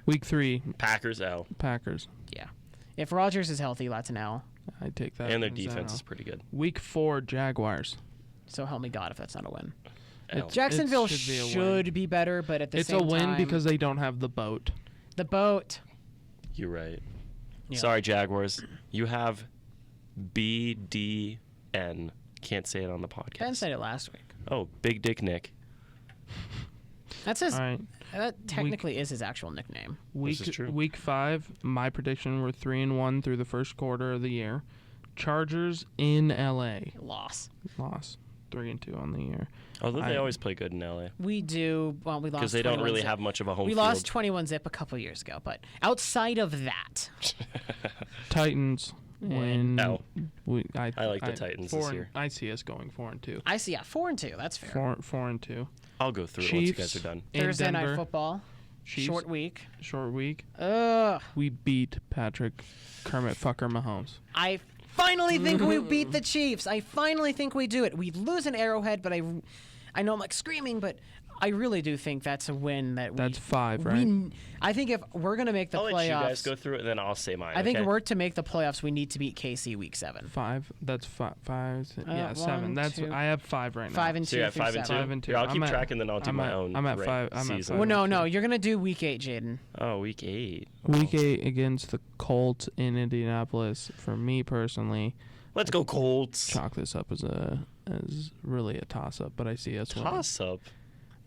Week 3, Packers L. Packers. Yeah, if Rodgers is healthy, that's an L. I take that. And their as defense an is L. pretty good. Week 4, Jaguars. So help me God if that's not a win. L. Jacksonville should be a win. should be better, but at the It's same a win time, because they don't have the boat. the boat. You're right. Yeah. Sorry, Jaguars. You have BDN. Can't say it on the podcast. Ben said it last week. Oh, Big Dick Nick. That's his. All right. That technically is his actual nickname. Week is true. Week 5, my prediction were 3-1 through the first quarter of the year. Chargers in LA. Loss. Loss. 3-2 on the year. Although they I- always play good in LA. We do. Well, we lost Because they don't 21 really zip. have much of a home We field. lost 21 zip a couple years ago, but outside of that, Titans. Win. And L. I like the Titans this year. I see us going 4-2. I see. Yeah, 4-2. That's fair. 4-2. I'll go through it once you guys are done. in Thursday Denver. night football. Chiefs. Short week. Short week. Ugh. We beat Patrick Kermit Fucker Mahomes. I finally think we beat the Chiefs. I finally think we do it. We lose an Arrowhead, but I know I'm like screaming, but I really do think that's a win. That's 5, right? I think if we're gonna make the I'll playoffs, let you guys go through it, and then I'll say mine. I think okay? we're to make the playoffs. We need to beat KC week 7. 5. That's 5. Yeah, 7. 1, That's 2. I have 5 right now. 5 and 2. So yeah, through 5 and 2. 7. 5 and 2. Here, I'll keep I'm at- track, and then I'll do my own. I'm at rank 5. I'm at season. 5. Well, no, you're gonna do week 8, Jaden. Oh, week 8. Week 8 against the Colts in Indianapolis. For me personally, Let's go Colts. chalk this up as really a toss up, but I see us winning. Toss up.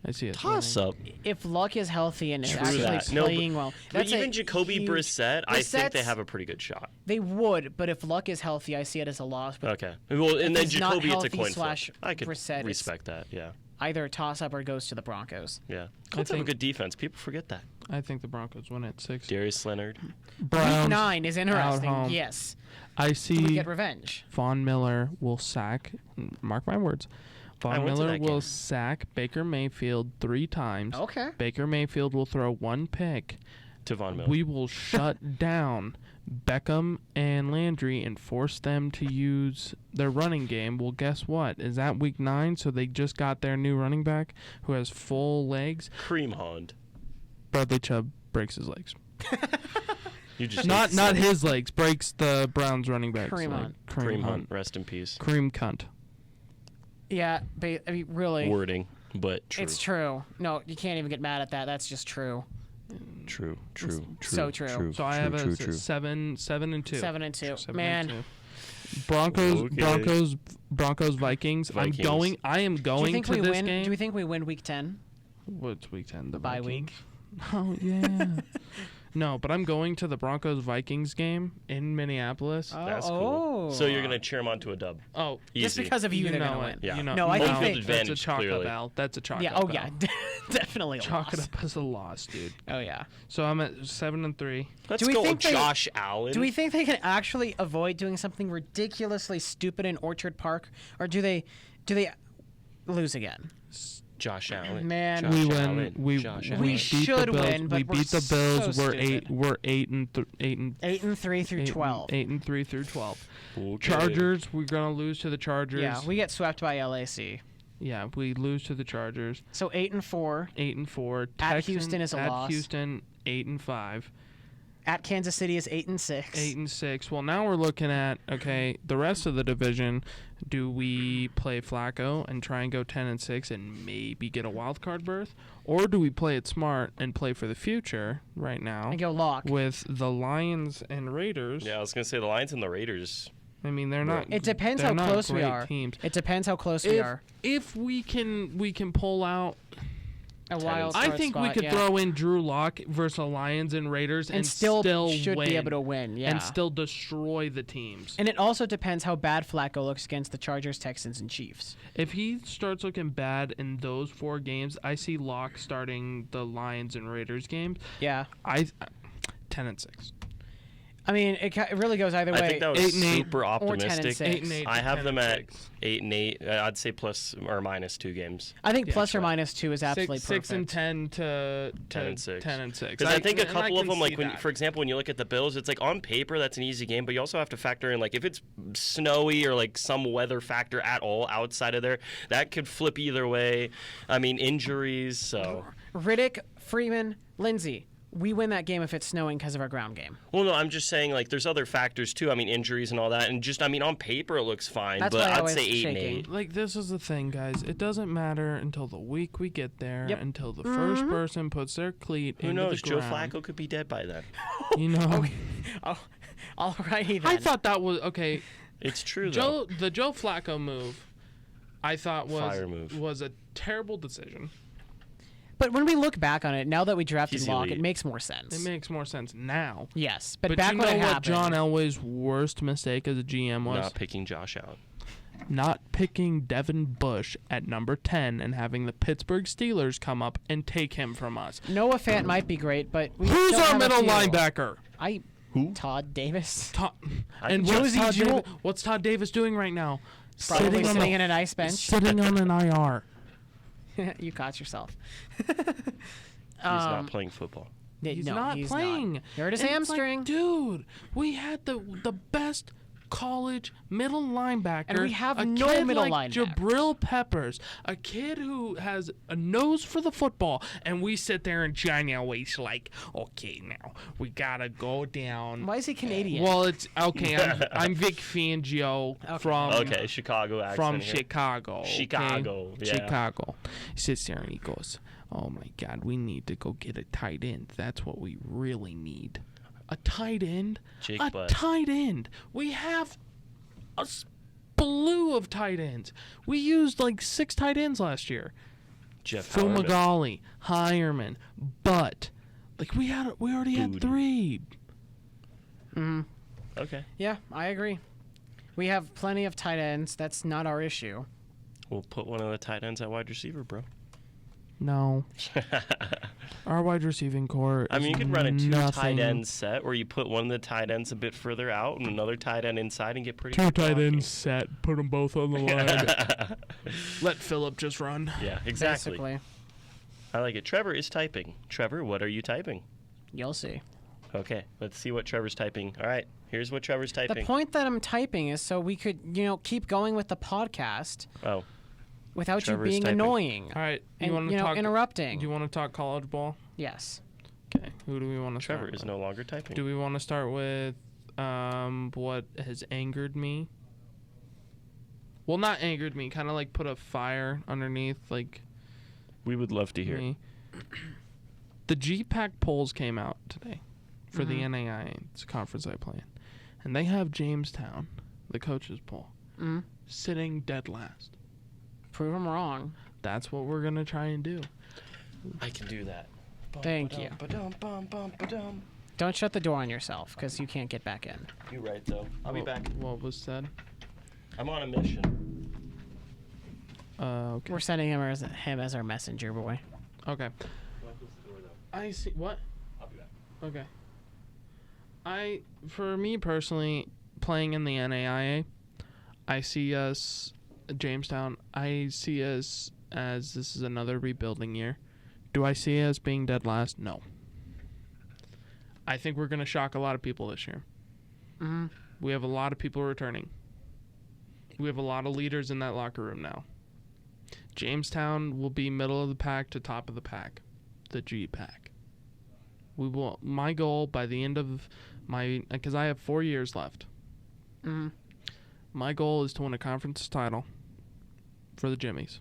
I see us Toss winning. up. If Luck is healthy and is True actually that. No, playing well, But that's a even Jacoby huge- Brissett, I think they Brissett's- have a pretty good shot. They would, but if Luck is healthy, I see it as a loss. But Okay. Well, and then he's not Jacoby, it's a healthy coin slash flip. I could Brissett is- respect that. Yeah. either a toss up or goes to the Broncos. Yeah. Colts have a think- good defense. People forget that. I think the Broncos win at 6. Darius Leonard. Week Browns 9 is interesting. home. Yes, I we see get revenge. Von Miller will sack. Mark my words. I Von went to Miller that will game. sack Baker Mayfield 3 times. Okay. Baker Mayfield will throw 1 pick. To Von Miller. We will shut down Beckham and Landry and force them to use their running game. Well, guess what? Is that week 9? So they just got their new running back who has full legs. Cream Hond. Bradley Chubb breaks his legs. You just Not hate not Sonny. his legs. Breaks the Browns running back. Kareem Hunt. Kareem Hunt, rest in peace. Kareem cunt. Yeah, I mean, really. Wording, but true. It's true. No, you can't even get mad at that. That's just true. True. So true. So I have a 7-2. 7-2. 7 Man. and 2. Broncos, Vikings. Vikings. I am Do you going think to we this win? game. Do we think we win week 10? What's week 10? The Bye Vikings? week. Oh yeah. No, but I'm going to the Broncos Vikings game in Minneapolis. That's cool. So you're gonna cheer them onto a dub. Oh, Easy. Just because of you, they're know gonna it. win. Yeah. You know, No, I think no, they- Home field that's a advantage, chocolate clearly. bell. That's a chocolate. Yeah. Oh bell. yeah. Definitely a Chalk it loss. up as a loss, dude. Oh yeah. So I'm at 7-3. Let's Do we go think with they- Josh Allen. Do we think they can actually avoid doing something ridiculously stupid in Orchard Park, or do they lose again? Josh Allen. Man. Josh We Allen. win. We Josh we Allen. beat should the Bills. win, but we we're beat the Bills. so We're stupid. 8-3 through 12. 8-3 through 12. Okay. Chargers. We're gonna lose to the Chargers. Yeah, we get swept by LAC. Yeah, we lose to the Chargers. So 8-4. 8-4. At Texans, Houston is a at loss. Houston 8-5. At Kansas City is 8-6. 8-6. Well, now we're looking at the rest of the division. Do we play Flacco and try and go 10-6 and maybe get a wild card berth, or do we play it smart and play for the future right now And go lock. with the Lions and Raiders? Yeah, I was gonna say the Lions and the Raiders. I mean, they're not. It depends they're how not close we great are. Teams. It depends how close we are. If we can pull out. A wild I card think we spot, could yeah. throw in Drew Lock versus the Lions and Raiders and still should win, be able to win. Yeah. and still destroy the teams. And it also depends how bad Flacco looks against the Chargers, Texans, and Chiefs. If he starts looking bad in those 4 games, I see Locke starting the Lions and Raiders games. Yeah. 10-6. I mean, it really goes either way. I think that was 8-8 super 10-6. optimistic. 8-8. I have them at 10-6. 8-8. I'd say plus or minus 2 games. I think Yeah, plus or sure. minus 2 is absolutely 6 and perfect. 10 to 10-6. 10-6. Because I think a and couple of can them, like see when, that. for example, when you look at the Bills, it's like on paper that's an easy game, but you also have to factor in like if it's snowy or like some weather factor at all outside of there, that could flip either way. I mean injuries, so. Riddick, Freeman, Lindsey. We win that game if it's snowing because of our ground game. Well, no, I'm just saying like there's other factors too. I mean injuries and all that, and just I mean on paper it looks fine, That's but why I I'd was say 8 shaking. and 8. Like, this is the thing, guys. It doesn't matter until the week we get there, Yep. until the first person puts their cleat Who into knows? the Joe ground. Flacco could be dead by then. You know, Oh, alrighty then. I thought that was okay. It's true though. The Joe Flacco move, I thought Fire move. was a terrible decision. But when we look back on it, now that we drafted He's Locke, elite. it makes more sense. It makes more sense now. Yes, but But back you when know it what happened, John Elway's worst mistake as a GM was? Not picking Josh Allen. Not picking Devin Bush at number 10 and having the Pittsburgh Steelers come up and take him from us. Noah Fant might be great, but we Who's still our have a middle few. linebacker? Who? Todd Davis. And Josie Jewell- What's Todd Davis doing right now? Probably on sitting a- in an ice bench. Sitting on an IR. You caught yourself. He's not playing football. He's No, not he's playing. Not. He hurt his And it's like, hamstring. dude, we had the best college middle linebacker. And we have a no kid middle like linebacker. Jabril Peppers, a kid who has a nose for the football, and we sit there and Johnny always like, okay, now we gotta go down. Why is he Canadian? Well, it's okay. I'm Vic Fangio from Okay, Chicago accent from here. Chicago. okay? Chicago, yeah. Chicago. He sits there and he goes, "Oh my God, we need to go get a tight end. That's what we really need. A tight end. Jake a Butt. tight end. We have a slew of tight ends. We used like 6 tight ends last year. Jeff Howard. Fumagalli, Hireman, Butt. Like we already had Booty. 3. Okay. yeah, I agree. We have plenty of tight ends. That's not our issue. We'll put one of the tight ends at wide receiver, bro. No. Our wide receiving core. I mean, you is could run a 2 nothing. tight end set where you put one of the tight ends a bit further out and another tight end inside and get pretty 2 good tight blocking. ends set. Put them both on the line. Let Phillip just run. Yeah, exactly. Basically, I like it. Trevor is typing. Trevor, what are you typing? you'll see. Okay, let's see what Trevor's typing. All right, here's what Trevor's The typing. point that I'm typing is so we could, keep going with the podcast Oh, without Trevor's you being typing. annoying All right. and want to talk? interrupting. Do you want to talk college ball? Yes. Okay, who do we want to start Trevor is with? no longer typing. Do we want to start with what has angered me? Well, not angered me, kind of like put a fire underneath, like We would love to hear. me. The GPAC polls came out today for the NAIA. It's a conference I play in. And they have Jamestown, the coaches poll, sitting dead last. Prove them wrong. That's what we're going to try and do. I can do that. Thank you. Don't shut the door on yourself, because you can't get back in. You're right, though. I'll be back. What was said? I'm on a mission. Okay. We're sending him as our messenger boy. Okay. I see. What? I'll be back. Okay. For me personally, playing in the NAIA, I see us, Jamestown, I see us as this is another rebuilding year. Do I see us being dead last? No. I think we're going to shock a lot of people this year. Mm-hmm. We have a lot of people returning. We have a lot of leaders in that locker room now. Jamestown will be middle of the pack to top of the pack, the G pack. We will. My goal by the end of because I have 4 years left. Mm-hmm. My goal is to win a conference title for the Jimmies.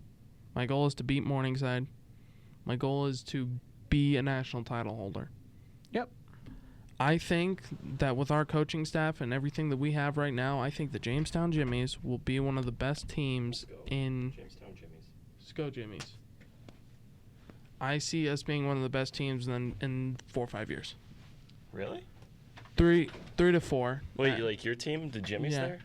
My goal is to beat Morningside. My goal is to be a national title holder. Yep. I think that with our coaching staff and everything that we have right now, I think the Jamestown Jimmies will be one of the best teams in Jamestown Jimmy's. Let's go Jimmies. I see us being one of the best teams in 4 or 5 years. Really? 3 to 4. Wait, like your team, the Jimmy's Yeah. there?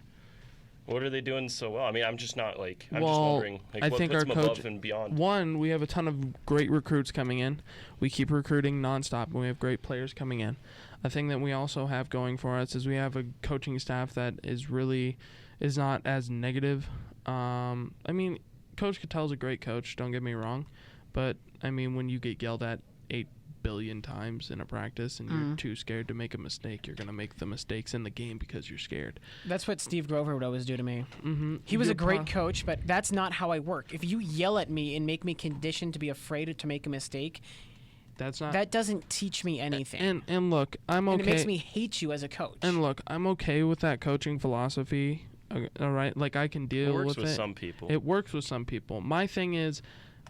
What are they doing so well? I mean, I'm just not like. I'm Well, just wondering. Like, I what think puts our them coach- above and beyond? One, we have a ton of great recruits coming in. We keep recruiting nonstop, and we have great players coming in. A thing that we also have going for us is we have a coaching staff that is not as negative. I mean, Coach Cattell's a great coach, don't get me wrong. But, I mean, when you get yelled at 8 billion times in a practice and you're too scared to make a mistake, you're going to make the mistakes in the game because you're scared. That's what Steve Grover would always do to me. Mm-hmm. He was a great coach, but that's not how I work. If you yell at me and make me conditioned to be afraid to make a mistake, that doesn't teach me anything. And look, I'm okay. And it makes me hate you as a coach. And look, I'm okay with that coaching philosophy. All right, like I can deal with it. It works with some people. It works with some people. My thing is,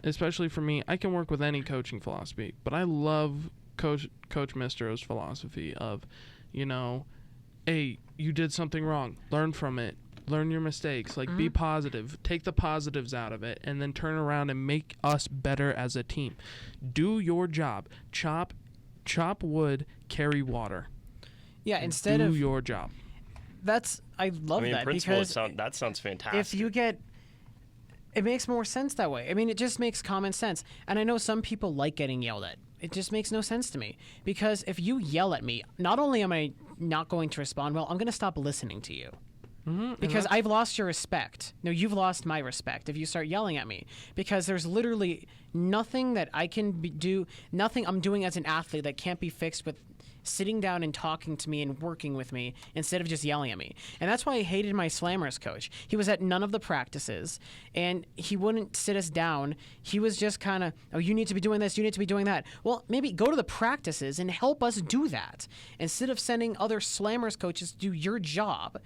especially for me, I can work with any coaching philosophy, but I love Coach Mistro's philosophy of, hey, you did something wrong. Learn from it. Learn your mistakes. Like, be positive. Take the positives out of it, and then turn around and make us better as a team. Do your job. Chop wood, carry water. Yeah, instead of do your job. I love that because that sounds fantastic. if you get, it makes more sense that way. I mean, it just makes common sense. And I know some people like getting yelled at. It just makes no sense to me because if you yell at me, not only am I not going to respond well, I'm going to stop listening to you. Because I've lost your respect. No, you've lost my respect if you start yelling at me. Because there's literally nothing that I can do, nothing I'm doing as an athlete that can't be fixed with sitting down and talking to me and working with me instead of just yelling at me. And that's why I hated my Slammers coach. He was at none of the practices, and he wouldn't sit us down. He was just kind of, oh, you need to be doing this, you need to be doing that. Well, maybe go to the practices and help us do that. Instead of sending other Slammers coaches to do your job,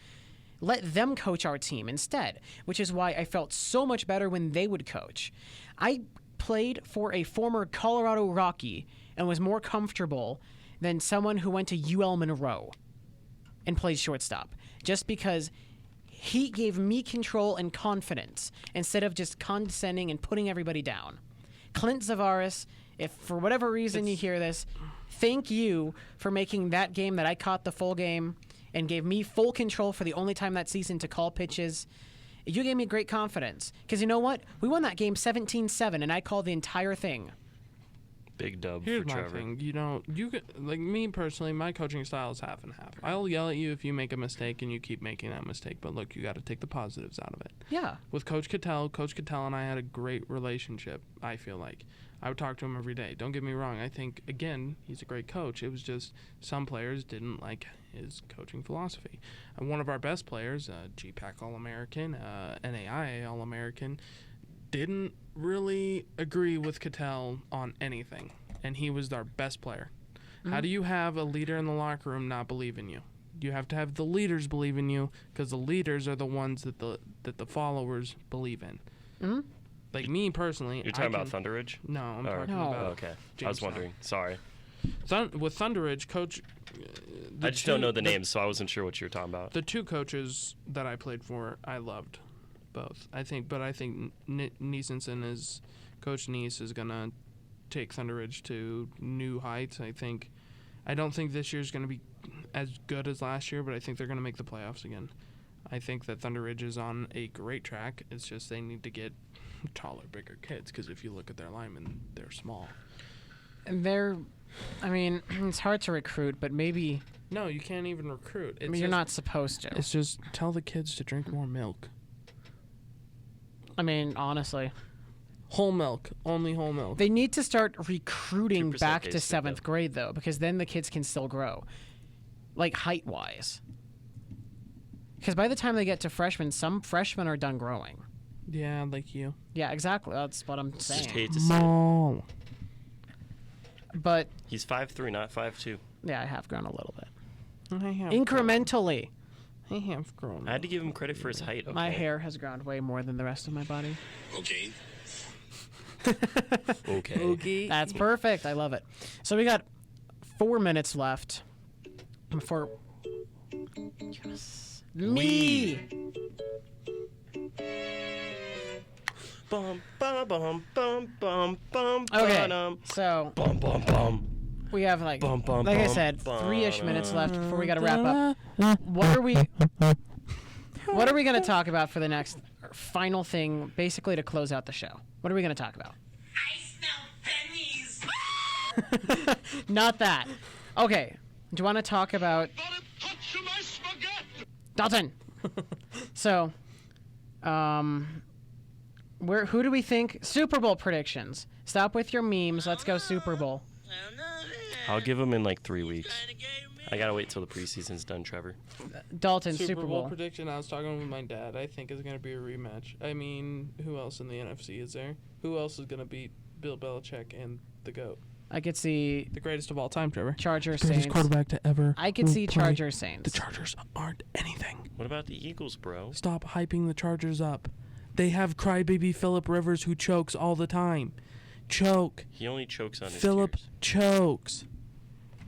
let them coach our team instead, which is why I felt so much better when they would coach. I played for a former Colorado Rocky and was more comfortable than someone who went to UL Monroe and played shortstop, just because he gave me control and confidence instead of just condescending and putting everybody down. Clint Zavaris, if for whatever reason you hear this, thank you for making that game that I caught the full game and gave me full control for the only time that season to call pitches. You gave me great confidence. Because you know what? We won that game 17-7, and I called the entire thing. Big dub Here's for my Trevor. thing. You could, like me personally, my coaching style is half and half. I'll yell at you if you make a mistake and you keep making that mistake. But look, you got to take the positives out of it. Yeah. With Coach Cattell and I had a great relationship, I feel like. I would talk to him every day. Don't get me wrong. I think, again, he's a great coach. It was just some players didn't like his coaching philosophy. And one of our best players, GPAC All-American, NAIA All-American, didn't really agree with Cattell on anything. And he was our best player. How do you have a leader in the locker room not believe in you? You have to have the leaders believe in you, because the leaders are the ones that the followers believe in. Mm-hmm. Like me personally. You're talking about Thunder Ridge? No, I'm Or- talking No. about. Oh, okay. I was Jamestown. wondering. Sorry. With Thunder Ridge, coach. I just don't know the names, so I wasn't sure what you were talking about. The two coaches that I played for, I loved both. I think Neesensen is Coach Neese is gonna take Thunder Ridge to new heights. I don't think this year's gonna be as good as last year, but I think they're gonna make the playoffs again. I think that Thunder Ridge is on a great track. It's just they need to get taller, bigger kids, because if you look at their linemen, they're small. And it's hard to recruit, but maybe No, you can't even recruit. you're not supposed to. It's just tell the kids to drink more milk. Honestly. Whole milk. Only whole milk. They need to start recruiting 2% back to basic, 7th though. grade, though, because then the kids can still grow. Like, height-wise. Because by the time they get to freshmen, some freshmen are done growing. Yeah, like you. Yeah, exactly. That's what I'm Just saying. hate to see it. Small. But, He's 5'3", not 5'2". yeah, I have grown a little bit. I have Incrementally. I have grown. I had to give him credit for his height. Okay. My hair has grown way more than the rest of my body. Okay. Okay. That's perfect. I love it. So we got 4 minutes left before. Yes. Me. Bum bum bum bum bum bum. Okay. Bum So bum bum. we have like Bum, bum, I bum, said, bum, 3-ish minutes bum. left before we got to wrap up. What are we going to talk about for the next final thing, basically to close out the show? What are we going to talk about? I smell pennies. Not that. Okay. Do you want to talk about Dalton? So, who do we think? Super Bowl predictions. Stop with your memes. Let's go Super Bowl. I'll give him in like 3 weeks. I gotta wait till the preseason's done, Trevor. Dalton, Super Bowl Bowl. prediction. I was talking with my dad. I think is going to be a rematch. I mean, who else in the NFC is there? Who else is going to beat Bill Belichick and the GOAT? I could see The greatest of all time, Trevor. Chargers Greatest Saints. quarterback to ever. I could see play. Chargers Saints. The Chargers aren't anything. What about the Eagles, bro? Stop hyping the Chargers up. They have crybaby Phillip Rivers who chokes all the time. Choke. He only chokes on his Phillip tears. chokes.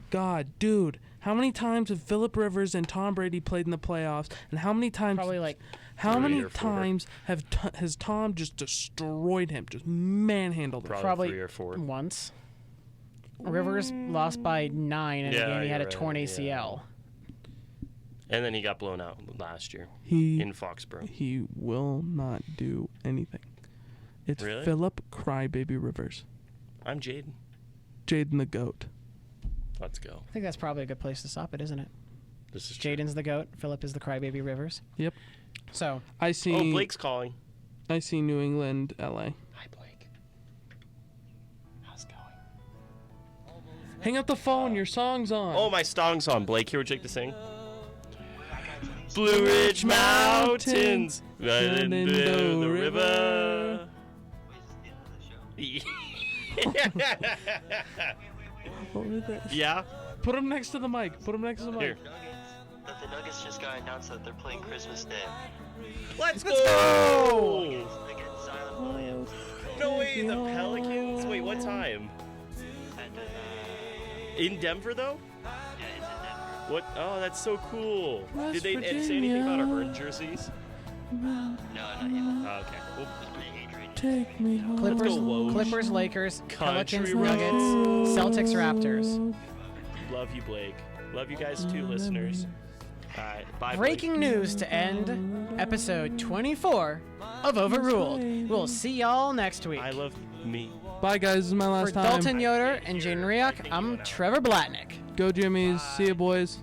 God, dude. How many times have Phillip Rivers and Tom Brady played in the playoffs? And how many times? Probably like How 3 many or 4. times has Tom just destroyed him? Just manhandled him. Probably Probably 3 or 4. once. Rivers lost by 9 in a Yeah, game. He had a you're torn right, ACL. And then he got blown out last year He in Foxborough. he will not do anything. It's Really? Phillip Crybaby Rivers. I'm Jaden. Jaden the GOAT. Let's go. I think that's probably a good place to stop it, isn't it? This is true. Jaden's the GOAT. Phillip is the crybaby Rivers. Yep. So, I see. Oh, Blake's calling. I see New England, LA. Hi, Blake. How's it going? Hang up the phone. Your song's on. Oh, my song's on. Blake, here would you like to sing? Blue Ridge Mountains, running down the river. What was that? Yeah. Put him next to the mic. Put him next to the mic. Here. That the Nuggets just got announced that they're playing Christmas Day. Let's go! Against Silent Williams. No way, the Pelicans? Wait, what time? And In Denver, though? yeah, it's in Denver. What? Oh, that's so cool. West Did they say anything about our Virginia. Hearn jerseys? No, not yet. Oh, okay. Well, Take me home. Clippers, go, Woj. Clippers, Lakers, Country Pelicans, Nuggets, Celtics, Raptors. love you, Blake. Love you guys too, listeners. All right, bye. Breaking news to end episode 24 of Overruled. We'll see y'all next week. Blake. I love me. Bye, guys. This is my last For time. Dalton Yoder and Jane Riak, I'm Trevor Blatnick. Go, Jimmies. See you, boys.